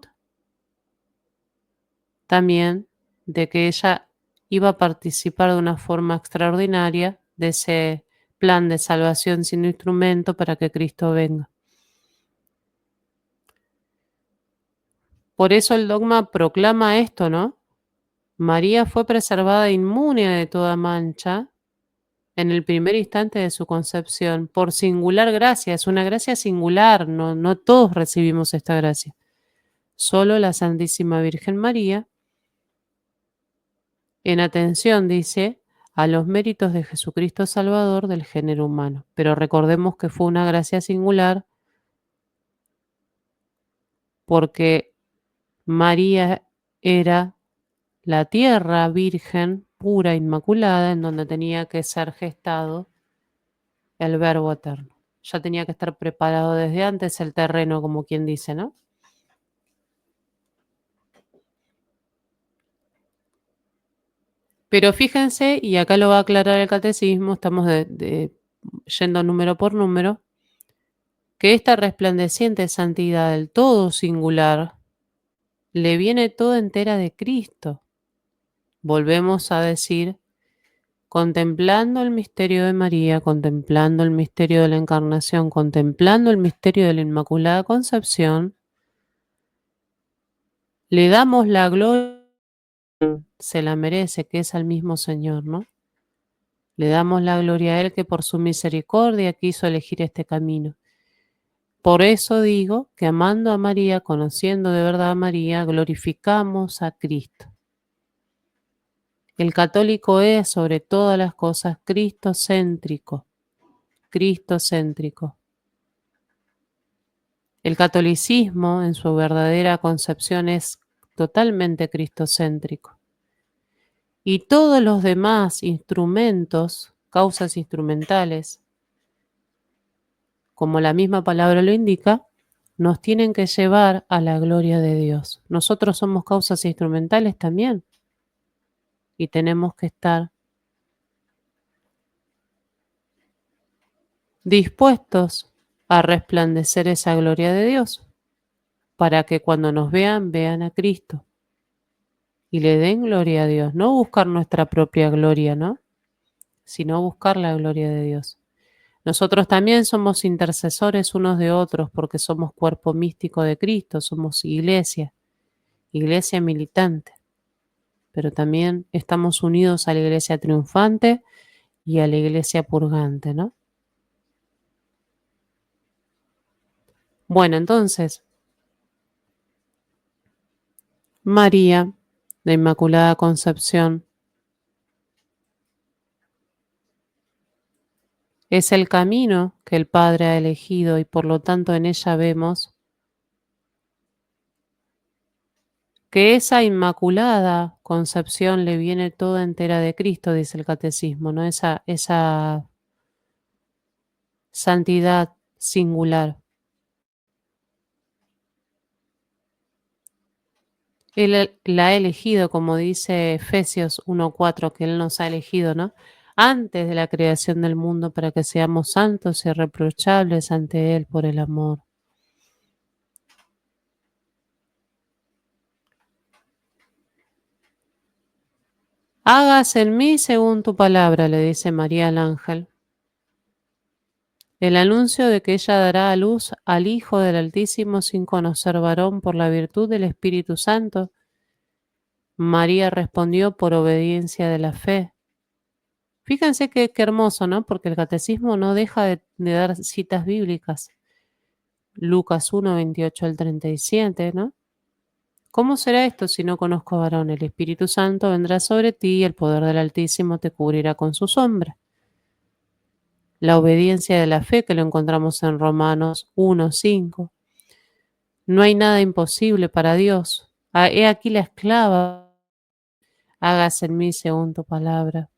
también de que ella iba a participar de una forma extraordinaria de ese plan de salvación sin instrumento para que Cristo venga. Por eso el dogma proclama esto, ¿no? María fue preservada inmune de toda mancha en el primer instante de su concepción, por singular gracia, es una gracia singular, no todos recibimos esta gracia. Solo la Santísima Virgen María, en atención, dice, a los méritos de Jesucristo Salvador del género humano. Pero recordemos que fue una gracia singular porque María era la tierra virgen, pura, inmaculada, en donde tenía que ser gestado el Verbo eterno. Ya tenía que estar preparado desde antes el terreno, como quien dice, ¿no? Pero fíjense, y acá lo va a aclarar el catecismo, estamos yendo número por número, que esta resplandeciente santidad del todo singular le viene toda entera de Cristo. Volvemos a decir, contemplando el misterio de María, contemplando el misterio de la Encarnación, contemplando el misterio de la Inmaculada Concepción, le damos la gloria, se la merece, que es al mismo Señor, ¿no? Le damos la gloria a Él que por su misericordia quiso elegir este camino. Por eso digo que amando a María, conociendo de verdad a María, glorificamos a Cristo. El católico es, sobre todas las cosas, cristocéntrico. Cristocéntrico. El catolicismo, en su verdadera concepción, es totalmente cristocéntrico. Y todos los demás instrumentos, causas instrumentales, como la misma palabra lo indica, nos tienen que llevar a la gloria de Dios. Nosotros somos causas instrumentales también y tenemos que estar dispuestos a resplandecer esa gloria de Dios para que cuando nos vean, vean a Cristo y le den gloria a Dios. No buscar nuestra propia gloria, ¿no? Sino buscar la gloria de Dios. Nosotros también somos intercesores unos de otros porque somos cuerpo místico de Cristo, somos iglesia, iglesia militante, pero también estamos unidos a la iglesia triunfante y a la iglesia purgante, ¿no? Bueno, entonces, María, de Inmaculada Concepción, es el camino que el Padre ha elegido y por lo tanto en ella vemos que esa Inmaculada Concepción le viene toda entera de Cristo, dice el Catecismo, ¿no? Esa santidad singular. Él la ha elegido, como dice Efesios 1:4, que Él nos ha elegido, ¿no? Antes de la creación del mundo para que seamos santos y irreprochables ante Él por el amor. Hágase en mí según tu palabra, le dice María al ángel. El anuncio de que ella dará a luz al Hijo del Altísimo sin conocer varón por la virtud del Espíritu Santo. María respondió por obediencia de la fe. Fíjense qué hermoso, ¿no? Porque el catecismo no deja de dar citas bíblicas. Lucas 1, 28 al 37, ¿no? ¿Cómo será esto si no conozco varón? El Espíritu Santo vendrá sobre ti y el poder del Altísimo te cubrirá con su sombra. La obediencia de la fe que lo encontramos en Romanos 1, 5. No hay nada imposible para Dios. He aquí la esclava, hágase en mí según tu palabra.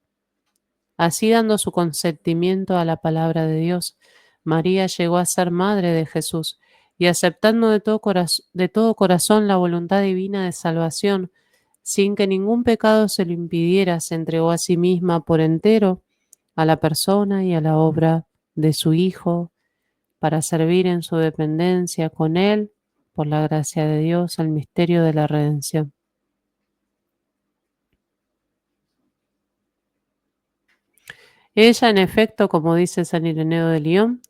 Así dando su consentimiento a la palabra de Dios, María llegó a ser madre de Jesús y aceptando de todo corazón la voluntad divina de salvación, sin que ningún pecado se lo impidiera, se entregó a sí misma por entero a la persona y a la obra de su Hijo, para servir en su dependencia con Él, por la gracia de Dios, al misterio de la redención. Ella, en efecto, como dice San Ireneo de Lyon,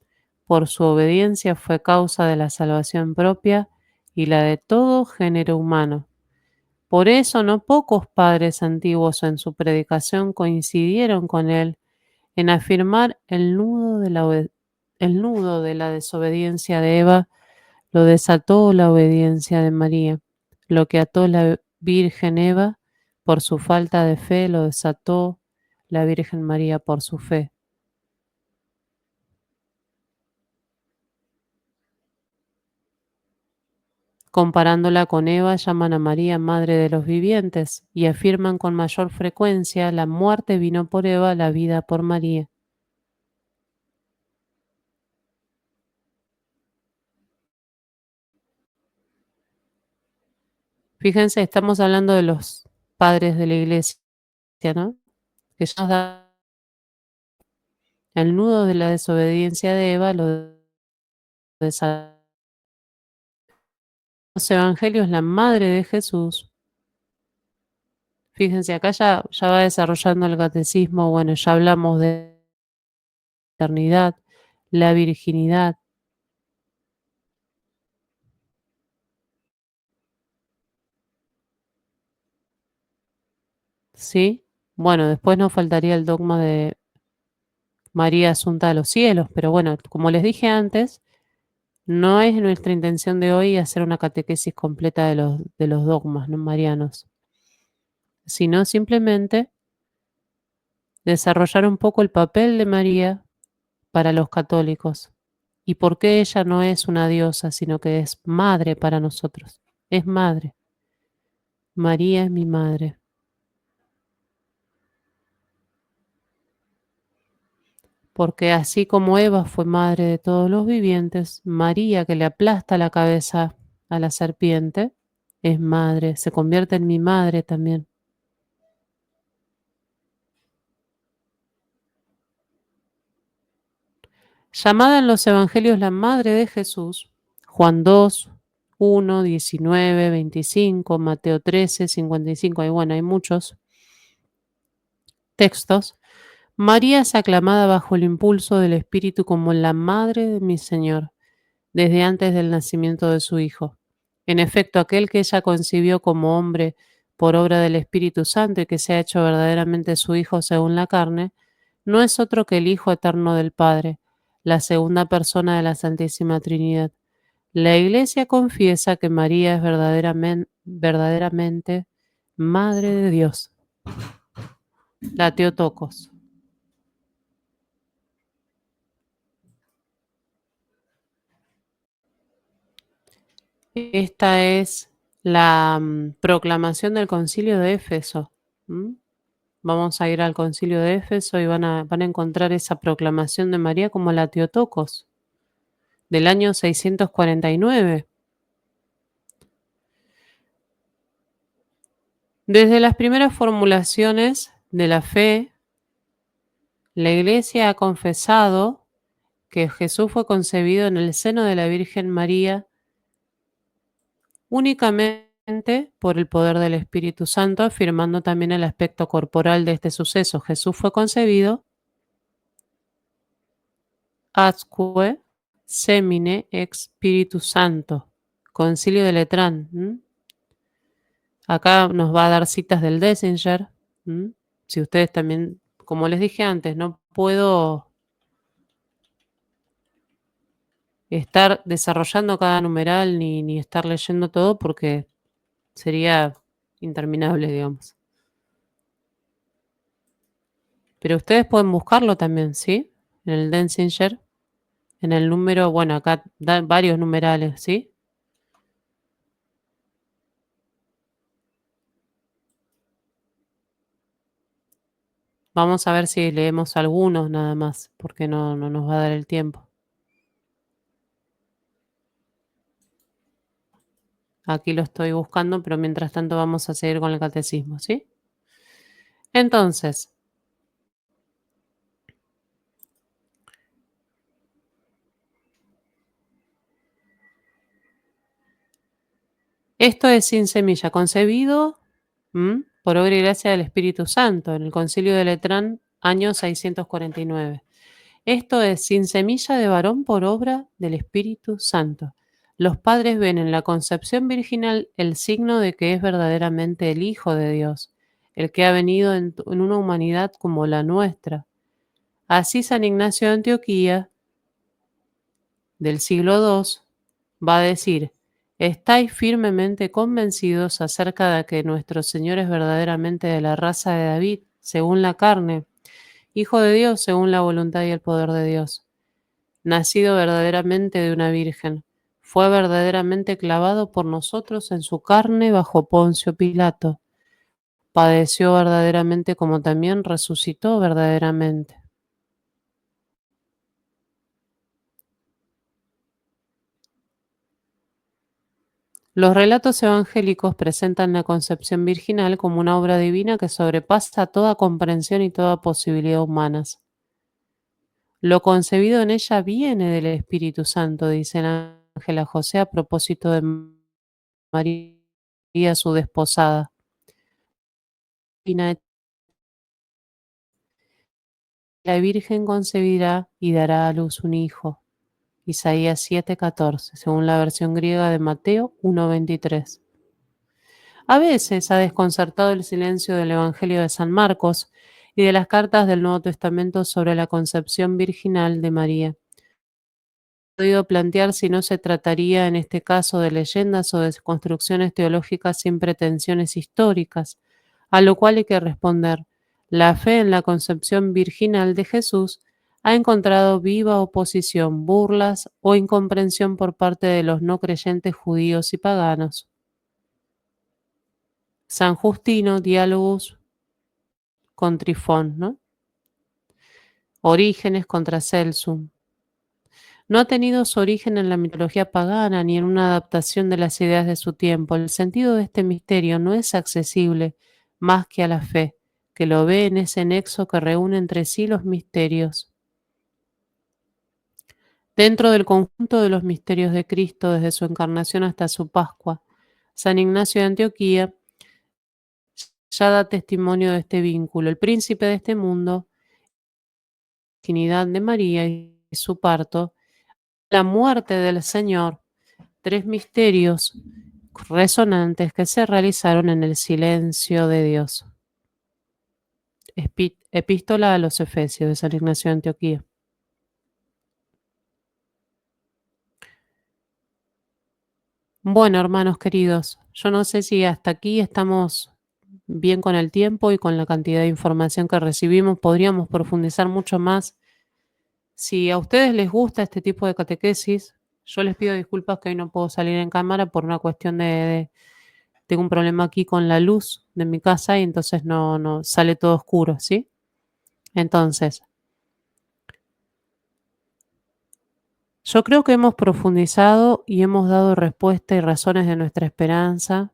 por su obediencia fue causa de la salvación propia y la de todo género humano. Por eso no pocos padres antiguos en su predicación coincidieron con él en afirmar el nudo de la desobediencia de Eva lo desató la obediencia de María. Lo que ató la Virgen Eva por su falta de fe lo desató la Virgen María por su fe. Comparándola con Eva, llaman a María madre de los vivientes y afirman con mayor frecuencia la muerte vino por Eva, la vida por María. Fíjense, estamos hablando de los padres de la iglesia, ¿no? Que ya nos da el nudo de la desobediencia de Eva, lo desató. Los evangelios, la madre de Jesús. Fíjense, acá ya va desarrollando el catecismo, bueno, ya hablamos de eternidad, la virginidad, ¿sí? Bueno, después nos faltaría el dogma de María Asunta a los cielos, pero bueno, como les dije antes, no es nuestra intención de hoy hacer una catequesis completa de los dogmas, ¿no?, marianos, sino simplemente desarrollar un poco el papel de María para los católicos y por qué ella no es una diosa, sino que es madre para nosotros. Es madre. María es mi madre. Porque así como Eva fue madre de todos los vivientes, María, que le aplasta la cabeza a la serpiente, es madre, se convierte en mi madre también. Llamada en los evangelios la madre de Jesús, Juan 2, 1, 19, 25, Mateo 13, 55, y bueno, hay muchos textos. María es aclamada bajo el impulso del Espíritu como la madre de mi Señor, desde antes del nacimiento de su Hijo. En efecto, aquel que ella concibió como hombre por obra del Espíritu Santo y que se ha hecho verdaderamente su Hijo según la carne, no es otro que el Hijo eterno del Padre, la segunda persona de la Santísima Trinidad. La Iglesia confiesa que María es verdaderamente Madre de Dios. La Teotocos. Esta es la proclamación del Concilio de Éfeso. Vamos a ir al Concilio de Éfeso y van a encontrar esa proclamación de María como la Teotocos, del año 649. Desde las primeras formulaciones de la fe, la Iglesia ha confesado que Jesús fue concebido en el seno de la Virgen María únicamente por el poder del Espíritu Santo, afirmando también el aspecto corporal de este suceso. Jesús fue concebido atque semine ex Spiritus Santo. Concilio de Letrán. Acá nos va a dar citas del Dessinger. Si ustedes también, como les dije antes, no puedo estar desarrollando cada numeral ni estar leyendo todo porque sería interminable, digamos. Pero ustedes pueden buscarlo también, ¿sí? En el Denzinger, en el número, bueno, acá dan varios numerales, ¿sí? Vamos a ver si leemos algunos nada más, porque no nos va a dar el tiempo. Aquí lo estoy buscando, pero mientras tanto vamos a seguir con el catecismo, ¿sí? Entonces, esto es sin semilla, concebido por obra y gracia del Espíritu Santo, en el Concilio de Letrán, año 649. Esto es sin semilla de varón por obra del Espíritu Santo. Los padres ven en la concepción virginal el signo de que es verdaderamente el Hijo de Dios, el que ha venido en una humanidad como la nuestra. Así San Ignacio de Antioquía, del siglo II, va a decir: estáis firmemente convencidos acerca de que nuestro Señor es verdaderamente de la raza de David, según la carne, Hijo de Dios según la voluntad y el poder de Dios, nacido verdaderamente de una virgen, fue verdaderamente clavado por nosotros en su carne bajo Poncio Pilato, padeció verdaderamente como también resucitó verdaderamente. Los relatos evangélicos presentan la concepción virginal como una obra divina que sobrepasa toda comprensión y toda posibilidad humanas. Lo concebido en ella viene del Espíritu Santo, dice el ángel a José a propósito de María, su desposada. La Virgen concebirá y dará a luz un hijo. Isaías 7:14, según la versión griega de Mateo 1:23. A veces ha desconcertado el silencio del Evangelio de San Marcos y de las cartas del Nuevo Testamento sobre la concepción virginal de María. He podido plantear si no se trataría en este caso de leyendas o de construcciones teológicas sin pretensiones históricas, a lo cual hay que responder: la fe en la concepción virginal de Jesús ha encontrado viva oposición, burlas o incomprensión por parte de los no creyentes judíos y paganos. San Justino, Diálogos con Trifón, ¿no? Orígenes contra Celso. No ha tenido su origen en la mitología pagana ni en una adaptación de las ideas de su tiempo. El sentido de este misterio no es accesible más que a la fe, que lo ve en ese nexo que reúne entre sí los misterios. Dentro del conjunto de los misterios de Cristo, desde su encarnación hasta su Pascua, San Ignacio de Antioquía ya da testimonio de este vínculo. El príncipe de este mundo, Trinidad de María y su parto, la muerte del Señor, tres misterios resonantes que se realizaron en el silencio de Dios. Epístola a los Efesios de San Ignacio de Antioquía. Bueno, hermanos queridos, yo no sé si hasta aquí estamos bien con el tiempo y con la cantidad de información que recibimos. Podríamos profundizar mucho más. Si a ustedes les gusta este tipo de catequesis, yo les pido disculpas que hoy no puedo salir en cámara por una cuestión tengo un problema aquí con la luz de mi casa y entonces no sale todo oscuro, ¿sí? Entonces, yo creo que hemos profundizado y hemos dado respuesta y razones de nuestra esperanza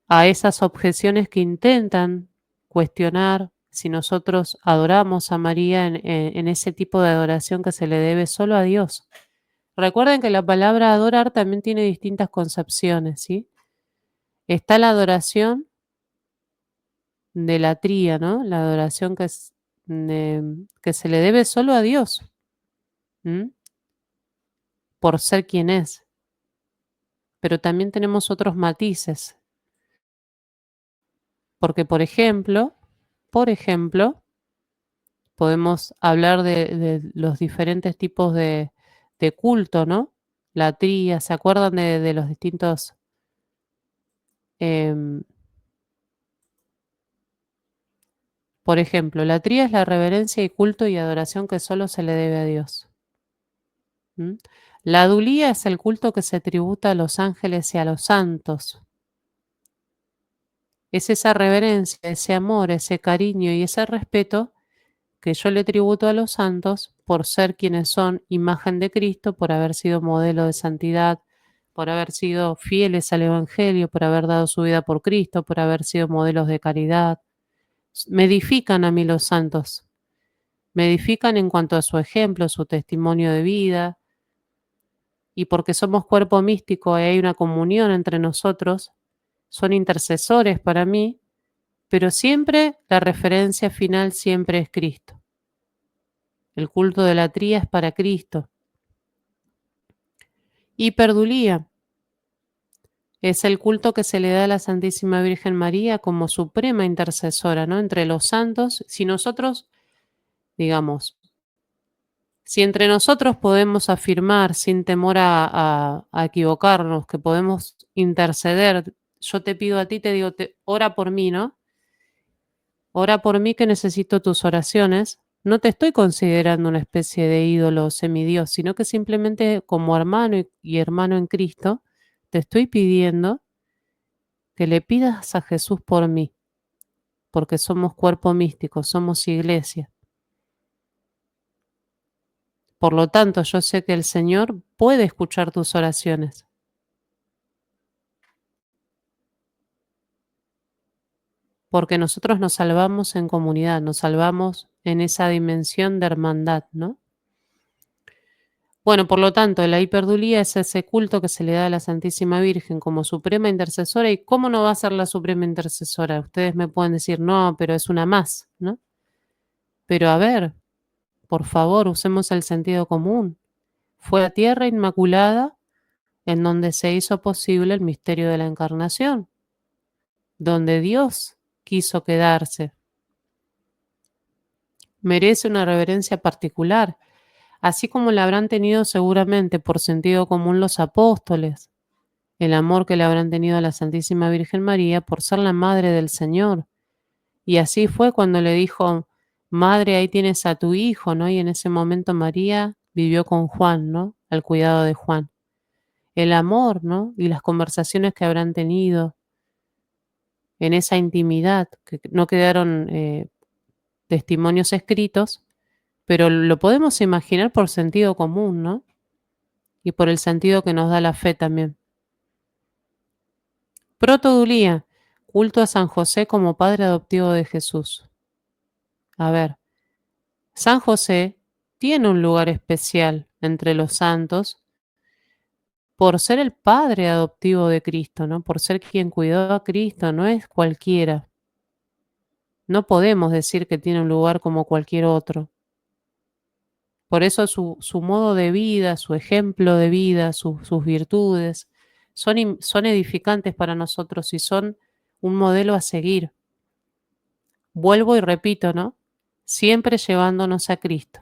a esas objeciones que intentan cuestionar si nosotros adoramos a María en ese tipo de adoración que se le debe solo a Dios. Recuerden que la palabra adorar también tiene distintas concepciones, ¿sí? Está la adoración de la tría, ¿no? La adoración que se le debe solo a Dios, ¿m? Por ser quien es. Pero también tenemos otros matices, porque por ejemplo, podemos hablar de los diferentes tipos de culto, ¿no? La tría, ¿se acuerdan de los distintos? em, por ejemplo, la tría es la reverencia y culto y adoración que solo se le debe a Dios. ¿M? La dulía es el culto que se tributa a los ángeles y a los santos. Es esa reverencia, ese amor, ese cariño y ese respeto que yo le tributo a los santos por ser quienes son imagen de Cristo, por haber sido modelo de santidad, por haber sido fieles al Evangelio, por haber dado su vida por Cristo, por haber sido modelos de caridad. Me edifican a mí los santos, me edifican en cuanto a su ejemplo, su testimonio de vida, y porque somos cuerpo místico y hay una comunión entre nosotros, son intercesores para mí, pero siempre la referencia final siempre es Cristo. El culto de la tría es para Cristo. Hiperdulía es el culto que se le da a la Santísima Virgen María como suprema intercesora, ¿no? Entre los santos, si nosotros, digamos, si entre nosotros podemos afirmar sin temor a equivocarnos, que podemos interceder, yo te pido a ti, te digo, ora por mí, ¿no? Ora por mí que necesito tus oraciones. No te estoy considerando una especie de ídolo o semidios, sino que simplemente como hermano y hermano en Cristo, te estoy pidiendo que le pidas a Jesús por mí, porque somos cuerpo místico, somos iglesia. Por lo tanto, yo sé que el Señor puede escuchar tus oraciones, porque nosotros nos salvamos en comunidad, nos salvamos en esa dimensión de hermandad, ¿no? Bueno, por lo tanto, la hiperdulía es ese culto que se le da a la Santísima Virgen como suprema intercesora. ¿Y cómo no va a ser la suprema intercesora? Ustedes me pueden decir, no, pero es una más, ¿no? Pero a ver, por favor, usemos el sentido común. Fue la tierra inmaculada en donde se hizo posible el misterio de la encarnación, donde Dios quiso quedarse. Merece una reverencia particular, así como la habrán tenido seguramente por sentido común los apóstoles, el amor que le habrán tenido a la Santísima Virgen María por ser la madre del Señor. Y así fue cuando le dijo, madre, ahí tienes a tu hijo, ¿no? Y en ese momento María vivió con Juan, ¿no? Al cuidado de Juan. El amor, ¿no? Y las conversaciones que habrán tenido en esa intimidad, que no quedaron testimonios escritos, pero lo podemos imaginar por sentido común, ¿no? Y por el sentido que nos da la fe también. Protodulía, culto a San José como padre adoptivo de Jesús. A ver, San José tiene un lugar especial entre los santos por ser el padre adoptivo de Cristo, ¿no? Por ser quien cuidó a Cristo, no es cualquiera. No podemos decir que tiene un lugar como cualquier otro. Por eso su modo de vida, su ejemplo de vida, sus virtudes, son edificantes para nosotros y son un modelo a seguir. Vuelvo y repito, ¿no? Siempre llevándonos a Cristo,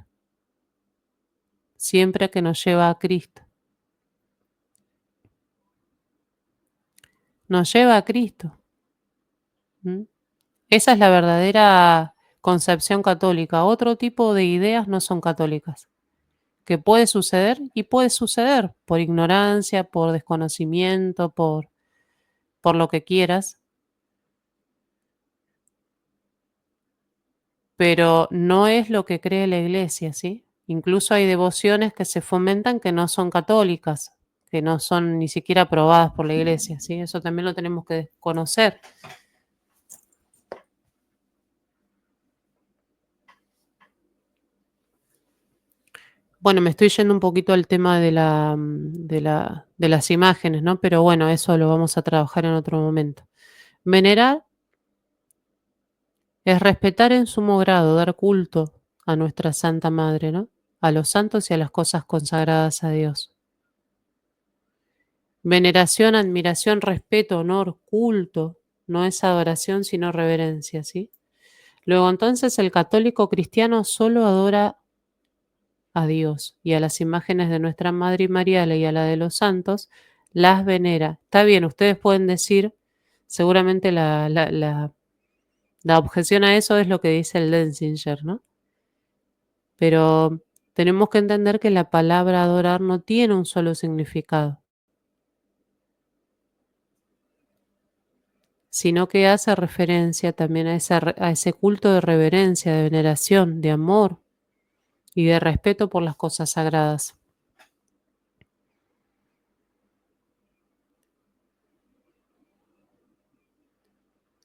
siempre que nos lleva a Cristo. nos lleva a Cristo. ¿Mm? Esa es la verdadera concepción católica. Otro tipo de ideas no son católicas. Que puede suceder y puede suceder por ignorancia, por desconocimiento, por lo que quieras, pero no es lo que cree la Iglesia, ¿sí? Incluso hay devociones que se fomentan que no son católicas, que no son ni siquiera aprobadas por la Iglesia, ¿sí? Eso también lo tenemos que conocer. Bueno, me estoy yendo un poquito al tema de de las imágenes, ¿no? Pero bueno, eso lo vamos a trabajar en otro momento. Venerar es respetar en sumo grado, dar culto a nuestra Santa Madre, ¿no? A los santos y a las cosas consagradas a Dios. Veneración, admiración, respeto, honor, culto, no es adoración sino reverencia, ¿sí? Luego entonces el católico cristiano solo adora a Dios y a las imágenes de nuestra Madre y María y a la de los santos, las venera. Está bien, ustedes pueden decir, seguramente la objeción a eso es lo que dice el Denzinger, ¿no? Pero tenemos que entender que la palabra adorar no tiene un solo significado, sino que hace referencia también a, a ese culto de reverencia, de veneración, de amor y de respeto por las cosas sagradas.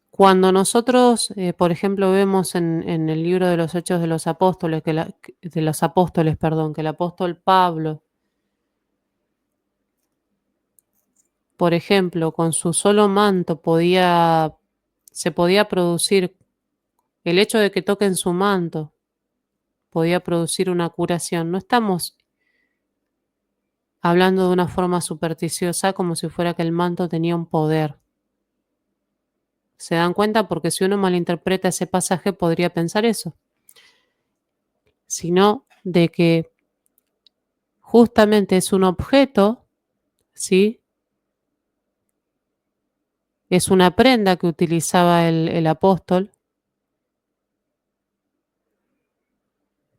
Cuando nosotros, por ejemplo, vemos en el libro de los Hechos de los Apóstoles, de los Apóstoles, perdón, que el apóstol Pablo, por ejemplo, con su solo manto se podía producir, el hecho de que toquen su manto podía producir una curación. No estamos hablando de una forma supersticiosa como si fuera que el manto tenía un poder. ¿Se dan cuenta? Porque si uno malinterpreta ese pasaje podría pensar eso, sino de que justamente es un objeto, ¿sí? Es una prenda que utilizaba el apóstol,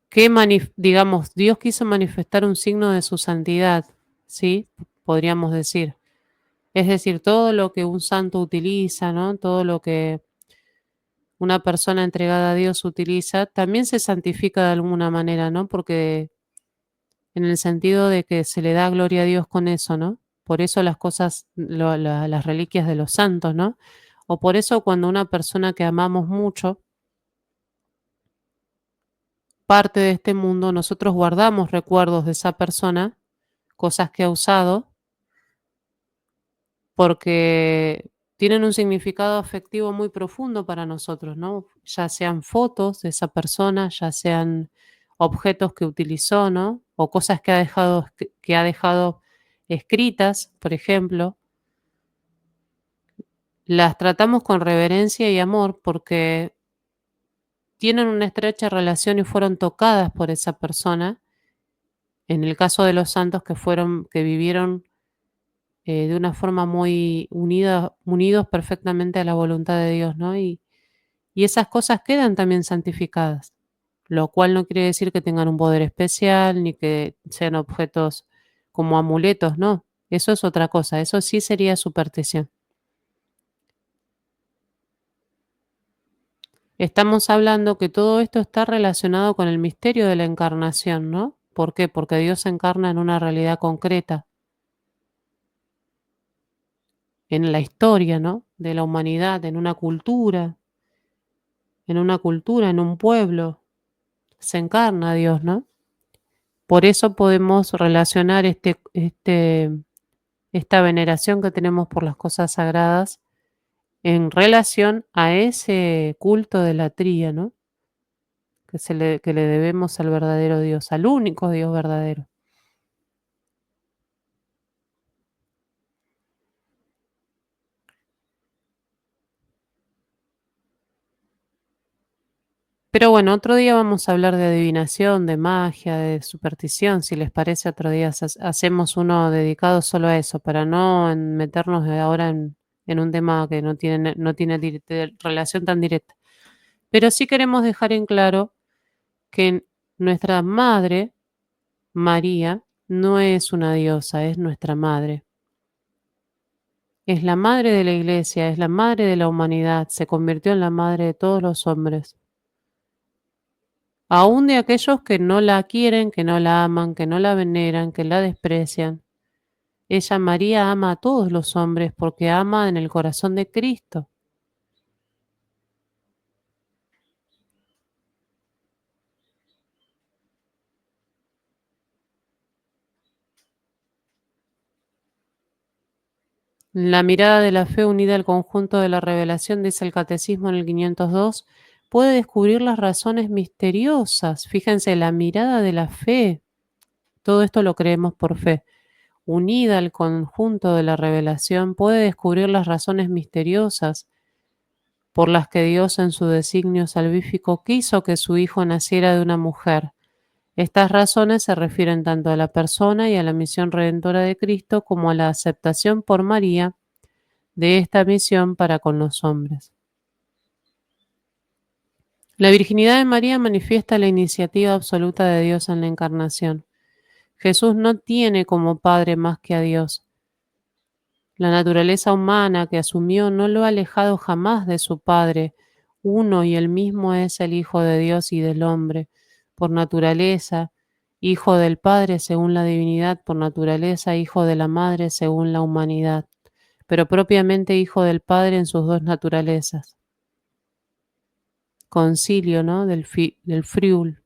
que digamos, Dios quiso manifestar un signo de su santidad, ¿sí? Podríamos decir. Es decir, todo lo que un santo utiliza, ¿no? Todo lo que una persona entregada a Dios utiliza, también se santifica de alguna manera, ¿no? Porque en el sentido de que se le da gloria a Dios con eso, ¿no? Por eso las cosas, las reliquias de los santos, ¿no? O por eso cuando una persona que amamos mucho parte de este mundo, nosotros guardamos recuerdos de esa persona, cosas que ha usado, porque tienen un significado afectivo muy profundo para nosotros, ¿no? Ya sean fotos de esa persona, ya sean objetos que utilizó, ¿no? O cosas que ha dejado escritas, por ejemplo, las tratamos con reverencia y amor porque tienen una estrecha relación y fueron tocadas por esa persona. En el caso de los santos que vivieron de una forma muy unida, unidos perfectamente a la voluntad de Dios, ¿no? Y esas cosas quedan también santificadas, lo cual no quiere decir que tengan un poder especial ni que sean objetos como amuletos, no. Eso es otra cosa, eso sí sería superstición. Estamos hablando que todo esto está relacionado con el misterio de la encarnación, ¿no? ¿Por qué? Porque Dios se encarna en una realidad concreta, en la historia, ¿no? De la humanidad, en un pueblo, se encarna Dios, ¿no? Por eso podemos relacionar esta veneración que tenemos por las cosas sagradas en relación a ese culto de la tría, ¿no? Que le debemos al verdadero Dios, al único Dios verdadero. Pero bueno, otro día vamos a hablar de adivinación, de magia, de superstición. Si les parece, otro día hacemos uno dedicado solo a eso, para no meternos ahora en un tema que no tiene relación tan directa. Pero sí queremos dejar en claro que nuestra madre, María, no es una diosa, es nuestra madre. Es la madre de la iglesia, es la madre de la humanidad, se convirtió en la madre de todos los hombres. Aún de aquellos que no la quieren, que no la aman, que no la veneran, que la desprecian. Ella, María, ama a todos los hombres porque ama en el corazón de Cristo. La mirada de la fe unida al conjunto de la revelación, dice el Catecismo en el 502, puede descubrir las razones misteriosas. Fíjense, la mirada de la fe, todo esto lo creemos por fe, unida al conjunto de la revelación, puede descubrir las razones misteriosas por las que Dios en su designio salvífico quiso que su Hijo naciera de una mujer. Estas razones se refieren tanto a la persona y a la misión redentora de Cristo como a la aceptación por María de esta misión para con los hombres. La virginidad de María manifiesta la iniciativa absoluta de Dios en la encarnación. Jesús no tiene como padre más que a Dios. La naturaleza humana que asumió no lo ha alejado jamás de su Padre. Uno y el mismo es el Hijo de Dios y del hombre, por naturaleza, Hijo del Padre según la divinidad, por naturaleza, Hijo de la Madre según la humanidad, pero propiamente Hijo del Padre en sus dos naturalezas. Concilio, ¿no? del Friul,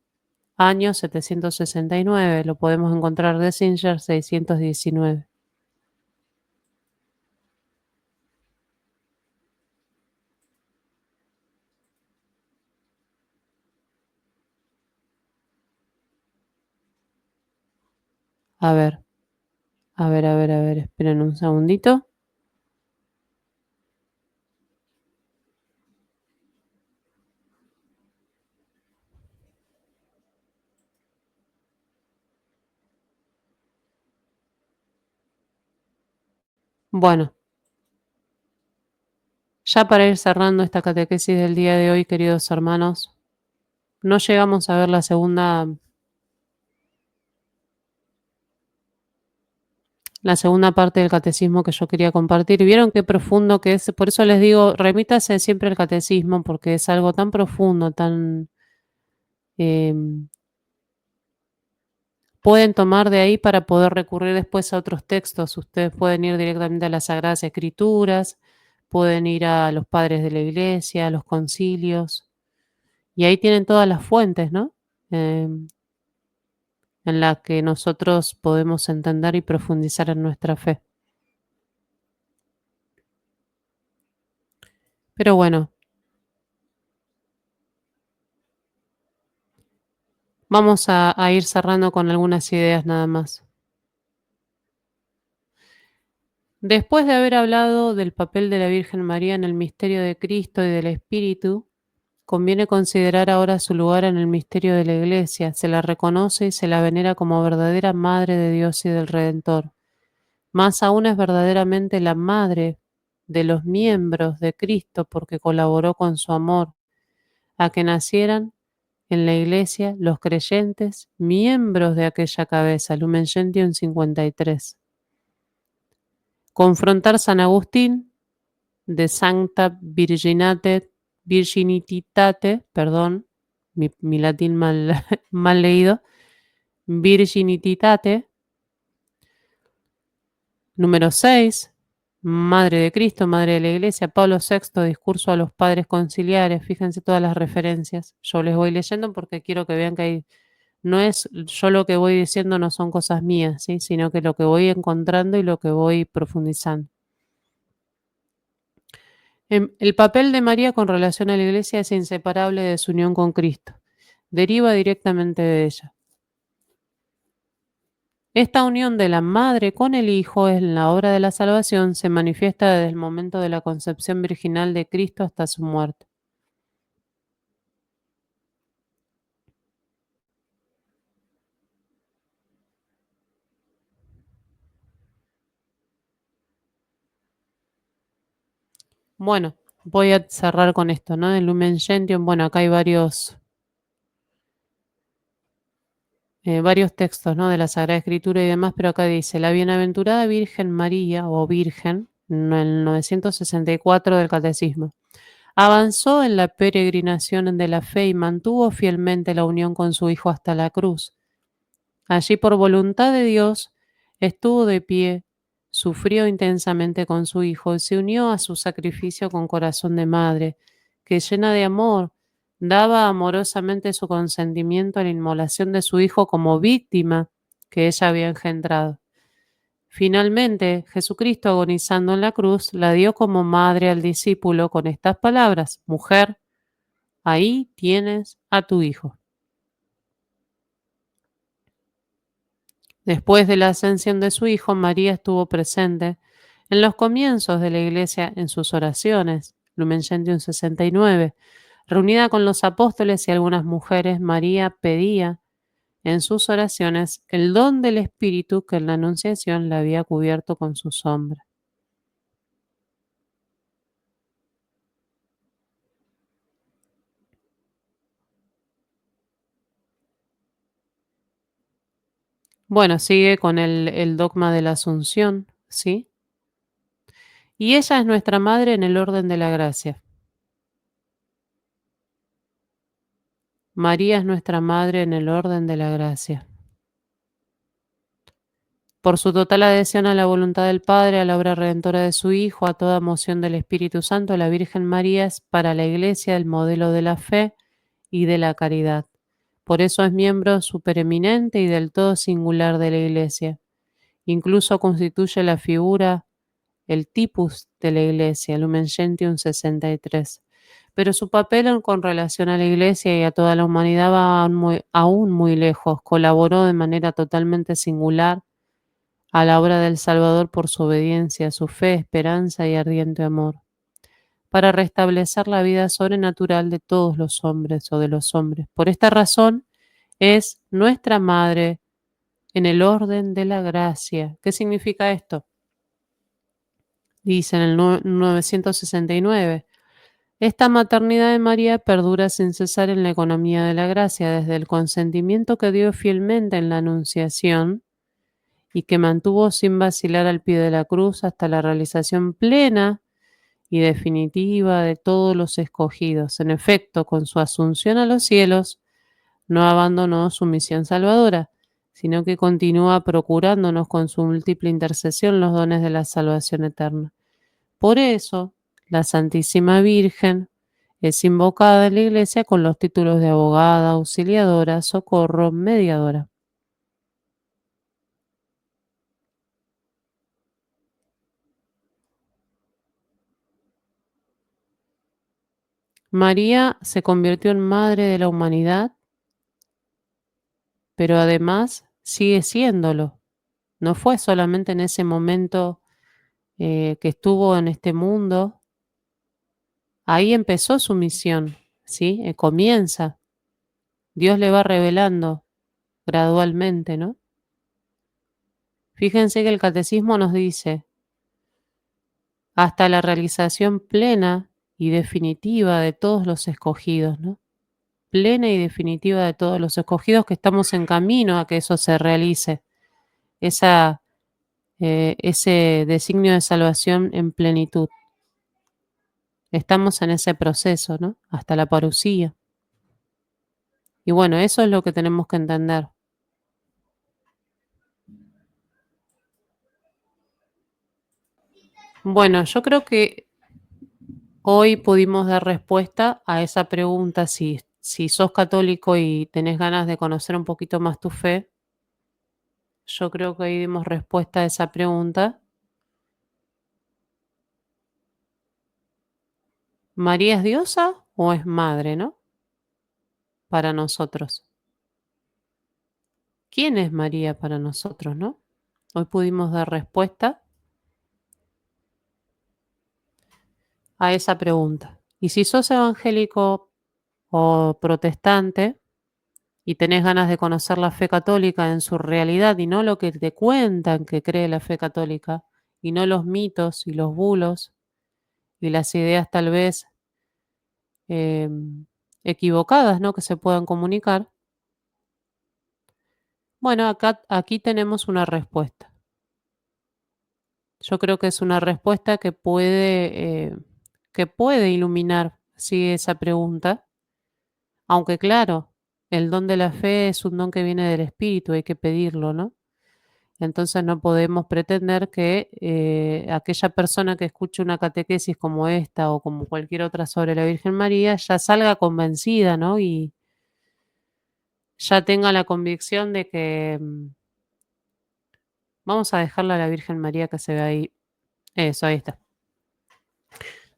año 769, lo podemos encontrar de Singer 619. A ver, a ver, esperen un segundito. Bueno, ya para ir cerrando esta catequesis del día de hoy, queridos hermanos, no llegamos a ver la segunda parte del catecismo que yo quería compartir. ¿Vieron qué profundo que es? Por eso les digo, remítase siempre al catecismo, porque es algo tan profundo, tan... pueden tomar de ahí para poder recurrir después a otros textos. Ustedes pueden ir directamente a las Sagradas Escrituras, pueden ir a los padres de la iglesia, a los concilios, y ahí tienen todas las fuentes, ¿no? En la que nosotros podemos entender y profundizar en nuestra fe. Pero bueno, vamos a ir cerrando con algunas ideas nada más. Después de haber hablado del papel de la Virgen María en el misterio de Cristo y del Espíritu, conviene considerar ahora su lugar en el misterio de la Iglesia. Se la reconoce y se la venera como verdadera Madre de Dios y del Redentor. Más aún es verdaderamente la Madre de los miembros de Cristo porque colaboró con su amor a que nacieran en la Iglesia los creyentes, miembros de aquella cabeza. Lumen Gentium 53. Confrontar San Agustín de Sancta Virginitate, perdón, mi latín mal, mal leído, Virginitate, número 6, Madre de Cristo, Madre de la Iglesia, Pablo VI, discurso a los padres conciliares, fíjense todas las referencias, yo les voy leyendo porque quiero que vean que hay, no es yo lo que voy diciendo, no son cosas mías, ¿sí? Sino que lo que voy encontrando y lo que voy profundizando. El papel de María con relación a la Iglesia es inseparable de su unión con Cristo. Deriva directamente de ella. Esta unión de la madre con el hijo en la obra de la salvación se manifiesta desde el momento de la concepción virginal de Cristo hasta su muerte. Bueno, voy a cerrar con esto, ¿no? El Lumen Gentium. Bueno, acá hay varios textos, ¿no? De la Sagrada Escritura y demás, pero acá dice, la bienaventurada Virgen María, o Virgen, en el 964 del Catecismo, avanzó en la peregrinación de la fe y mantuvo fielmente la unión con su Hijo hasta la cruz. Allí, por voluntad de Dios, estuvo de pie, sufrió intensamente con su Hijo y se unió a su sacrificio con corazón de madre, que llena de amor, daba amorosamente su consentimiento a la inmolación de su Hijo como víctima que ella había engendrado. Finalmente, Jesucristo, agonizando en la cruz, la dio como madre al discípulo con estas palabras: Mujer, ahí tienes a tu Hijo. Después de la ascensión de su Hijo, María estuvo presente en los comienzos de la Iglesia en sus oraciones, Lumen Gentium 69. Reunida con los apóstoles y algunas mujeres, María pedía en sus oraciones el don del Espíritu que en la Anunciación la había cubierto con su sombra. Bueno, sigue con el dogma de la Asunción, ¿sí? Y ella es nuestra madre en el orden de la gracia. María es nuestra madre en el orden de la gracia. Por su total adhesión a la voluntad del Padre, a la obra redentora de su Hijo, a toda moción del Espíritu Santo, la Virgen María es para la Iglesia el modelo de la fe y de la caridad. Por eso es miembro supereminente y del todo singular de la Iglesia. Incluso constituye la figura, el tipus de la Iglesia, Lumen Gentium 63. Pero su papel con relación a la Iglesia y a toda la humanidad va aún muy lejos. Colaboró de manera totalmente singular a la obra del Salvador por su obediencia, su fe, esperanza y ardiente amor, para restablecer la vida sobrenatural de todos los hombres o de los hombres. Por esta razón es nuestra Madre en el orden de la gracia. ¿Qué significa esto? Dice en el 969. Esta maternidad de María perdura sin cesar en la economía de la gracia, desde el consentimiento que dio fielmente en la Anunciación y que mantuvo sin vacilar al pie de la cruz hasta la realización plena y definitiva de todos los escogidos. En efecto, con su asunción a los cielos, no abandonó su misión salvadora, sino que continúa procurándonos con su múltiple intercesión los dones de la salvación eterna. Por eso, la Santísima Virgen es invocada en la Iglesia con los títulos de abogada, auxiliadora, socorro, mediadora. María se convirtió en madre de la humanidad, pero además sigue siéndolo. No fue solamente en ese momento que estuvo en este mundo, ahí empezó su misión, ¿sí? Comienza. Dios le va revelando gradualmente, ¿no? Fíjense que el catecismo nos dice, hasta la realización plena y definitiva de todos los escogidos, ¿no? Plena y definitiva de todos los escogidos, que estamos en camino a que eso se realice, ese designio de salvación en plenitud. Estamos en ese proceso, ¿no? Hasta la parucía. Y bueno, eso es lo que tenemos que entender. Bueno, yo creo que hoy pudimos dar respuesta a esa pregunta, si sos católico y tenés ganas de conocer un poquito más tu fe. Yo creo que hoy dimos respuesta a esa pregunta. ¿María es diosa o es madre, no? Para nosotros. ¿Quién es María para nosotros, no? Hoy pudimos dar respuesta a esa pregunta. Y si sos evangélico o protestante y tenés ganas de conocer la fe católica en su realidad y no lo que te cuentan que cree la fe católica y no los mitos y los bulos y las ideas tal vez equivocadas, ¿no? Que se puedan comunicar. Bueno, aquí tenemos una respuesta. Yo creo que es una respuesta que puede iluminar, sí, esa pregunta, aunque claro, el don de la fe es un don que viene del Espíritu, hay que pedirlo, ¿no? Entonces no podemos pretender que aquella persona que escuche una catequesis como esta o como cualquier otra sobre la Virgen María ya salga convencida, ¿no? Y ya tenga la convicción de que vamos a dejarla a la Virgen María que se ve ahí. Eso, ahí está.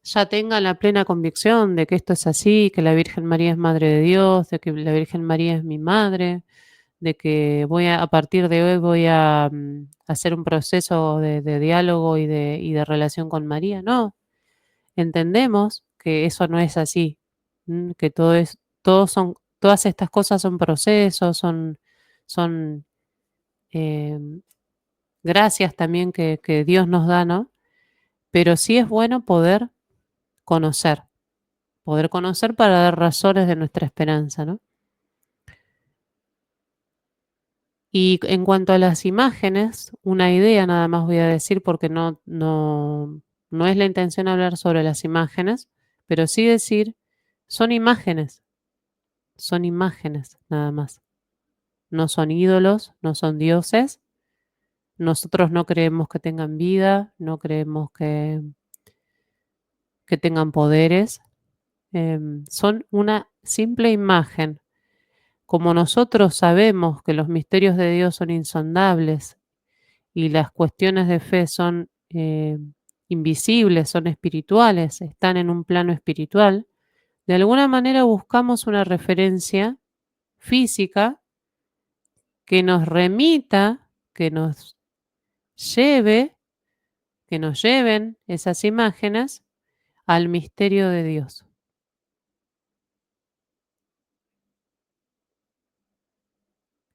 Ya tenga la plena convicción de que esto es así, que la Virgen María es Madre de Dios, de que la Virgen María es mi madre, de que a partir de hoy voy a hacer un proceso de diálogo y de relación con María. No, entendemos que eso no es así, que todas estas cosas son procesos, son gracias también que Dios nos da, ¿no? Pero sí es bueno conocer, poder conocer para dar razones de nuestra esperanza, ¿no? Y en cuanto a las imágenes, una idea nada más voy a decir porque no es la intención hablar sobre las imágenes, pero sí decir, son son imágenes nada más. No son ídolos, no son dioses. Nosotros no creemos que tengan vida, no creemos que tengan poderes. Son una simple imagen. Como nosotros sabemos que los misterios de Dios son insondables y las cuestiones de fe son invisibles, son espirituales, están en un plano espiritual, de alguna manera buscamos una referencia física que nos remita, que nos lleve, que nos lleven esas imágenes al misterio de Dios.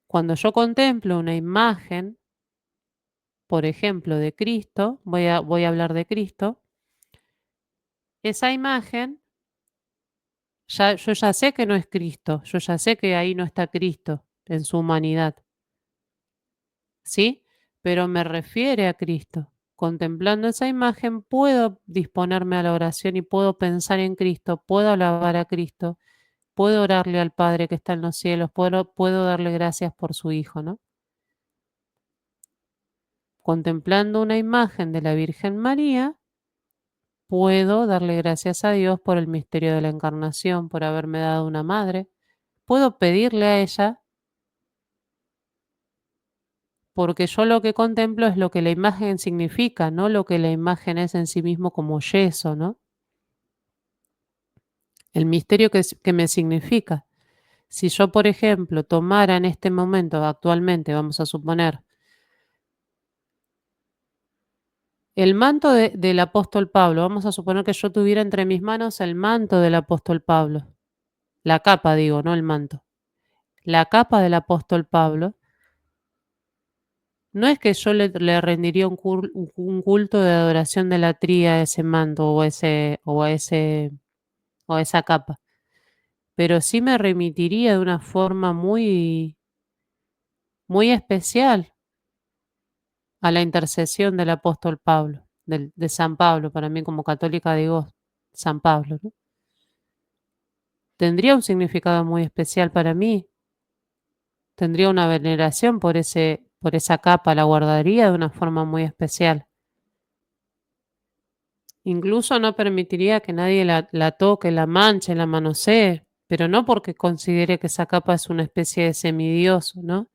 Cuando yo contemplo una imagen, por ejemplo, de Cristo, voy a hablar de Cristo, esa imagen, yo ya sé que no es Cristo, yo ya sé que ahí no está Cristo en su humanidad, ¿sí? Pero me refiere a Cristo. Contemplando esa imagen puedo disponerme a la oración y puedo pensar en Cristo, puedo alabar a Cristo, puedo orarle al Padre que está en los cielos, puedo darle gracias por su Hijo, ¿no? Contemplando una imagen de la Virgen María, puedo darle gracias a Dios por el misterio de la encarnación, por haberme dado una madre. Puedo pedirle a ella, porque yo lo que contemplo es lo que la imagen significa, no lo que la imagen es en sí mismo como yeso, ¿no? El misterio que me significa. Si yo, por ejemplo, tomara en este momento, actualmente, vamos a suponer, el manto del apóstol Pablo, vamos a suponer que yo tuviera entre mis manos el manto del apóstol Pablo, la capa digo, no el manto, la capa del apóstol Pablo, no es que yo le rendiría un culto de adoración de latría a ese manto o a esa capa, pero sí me remitiría de una forma muy especial a la intercesión del apóstol Pablo, de San Pablo, para mí como católica digo San Pablo, ¿no? Tendría un significado muy especial para mí, tendría una veneración por esa capa, la guardaría de una forma muy especial. Incluso no permitiría que nadie la toque, la manche, la manosee, pero no porque considere que esa capa es una especie de semidios, ¿no?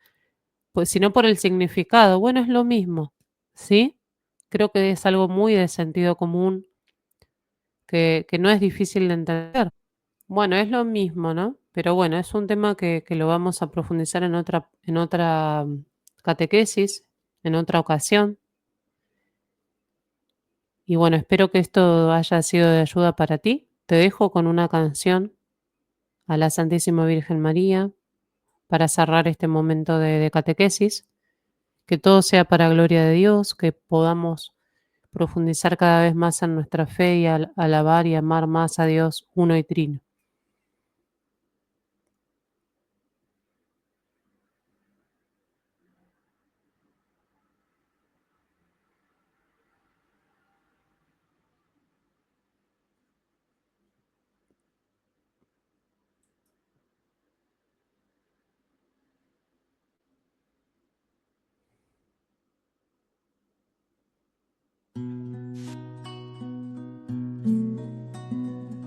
Pues, sino por el significado. Bueno, es lo mismo, ¿sí? Creo que es algo muy de sentido común que no es difícil de entender. Bueno, es lo mismo, ¿no? Pero bueno, es un tema que lo vamos a profundizar en otra catequesis, en otra ocasión. Y bueno, espero que esto haya sido de ayuda para ti. Te dejo con una canción a la Santísima Virgen María para cerrar este momento de catequesis. Que todo sea para gloria de Dios, que podamos profundizar cada vez más en nuestra fe y alabar y amar más a Dios uno y trino.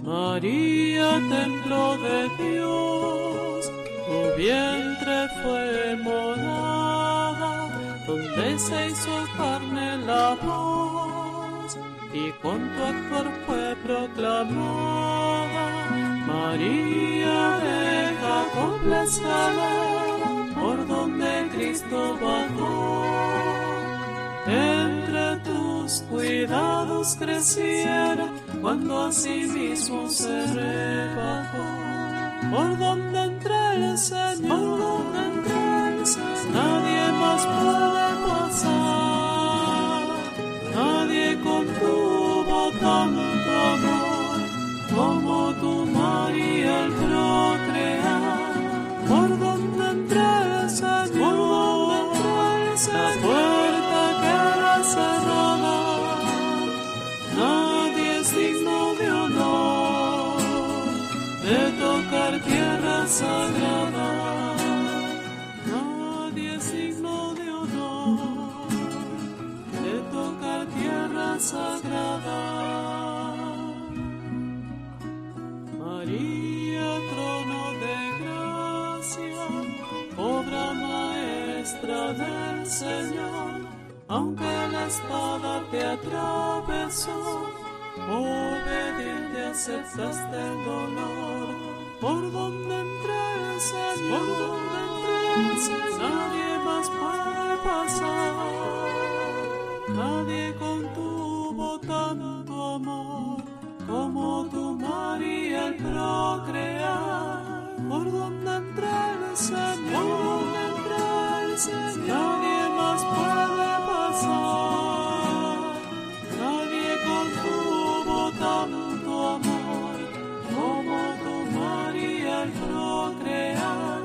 María, templo de Dios, tu vientre fue morada, donde se hizo carne la voz, y con tu actuar fue proclamada. María, deja complacerla, por donde Cristo bajó. Entre tus cuidados creciera, cuando a sí mismo se rebajó. Por donde entre el Señor, nadie más puede pasar. Nadie contuvo tanto amor como tu María al procrear. Por donde entre el Señor, la puerta queda cerrada. Nadie es digno de honor de tocar tierra sagrada. Nadie es digno de honor de tocar tierra sagrada. María, trono de gracia, obra maestra del Señor, aunque la espada te atravesó, obediente aceptaste el dolor. Por donde entre el Señor, nadie más puede pasar. Nadie contuvo tanto amor como tu María al procrear. Por donde entre el Señor, nadie más puede pasar. Nadie contuvo tanto amor como tu María al procrear.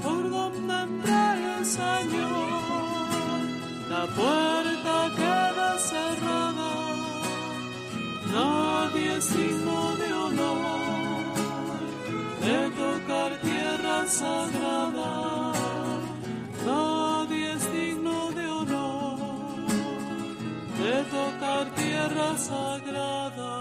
Por donde entre el Señor, la puerta queda cerrada. Nadie es digno de honor de tocar tierra sagrada. Nadie es digno de honor de tocar tierra sagrada.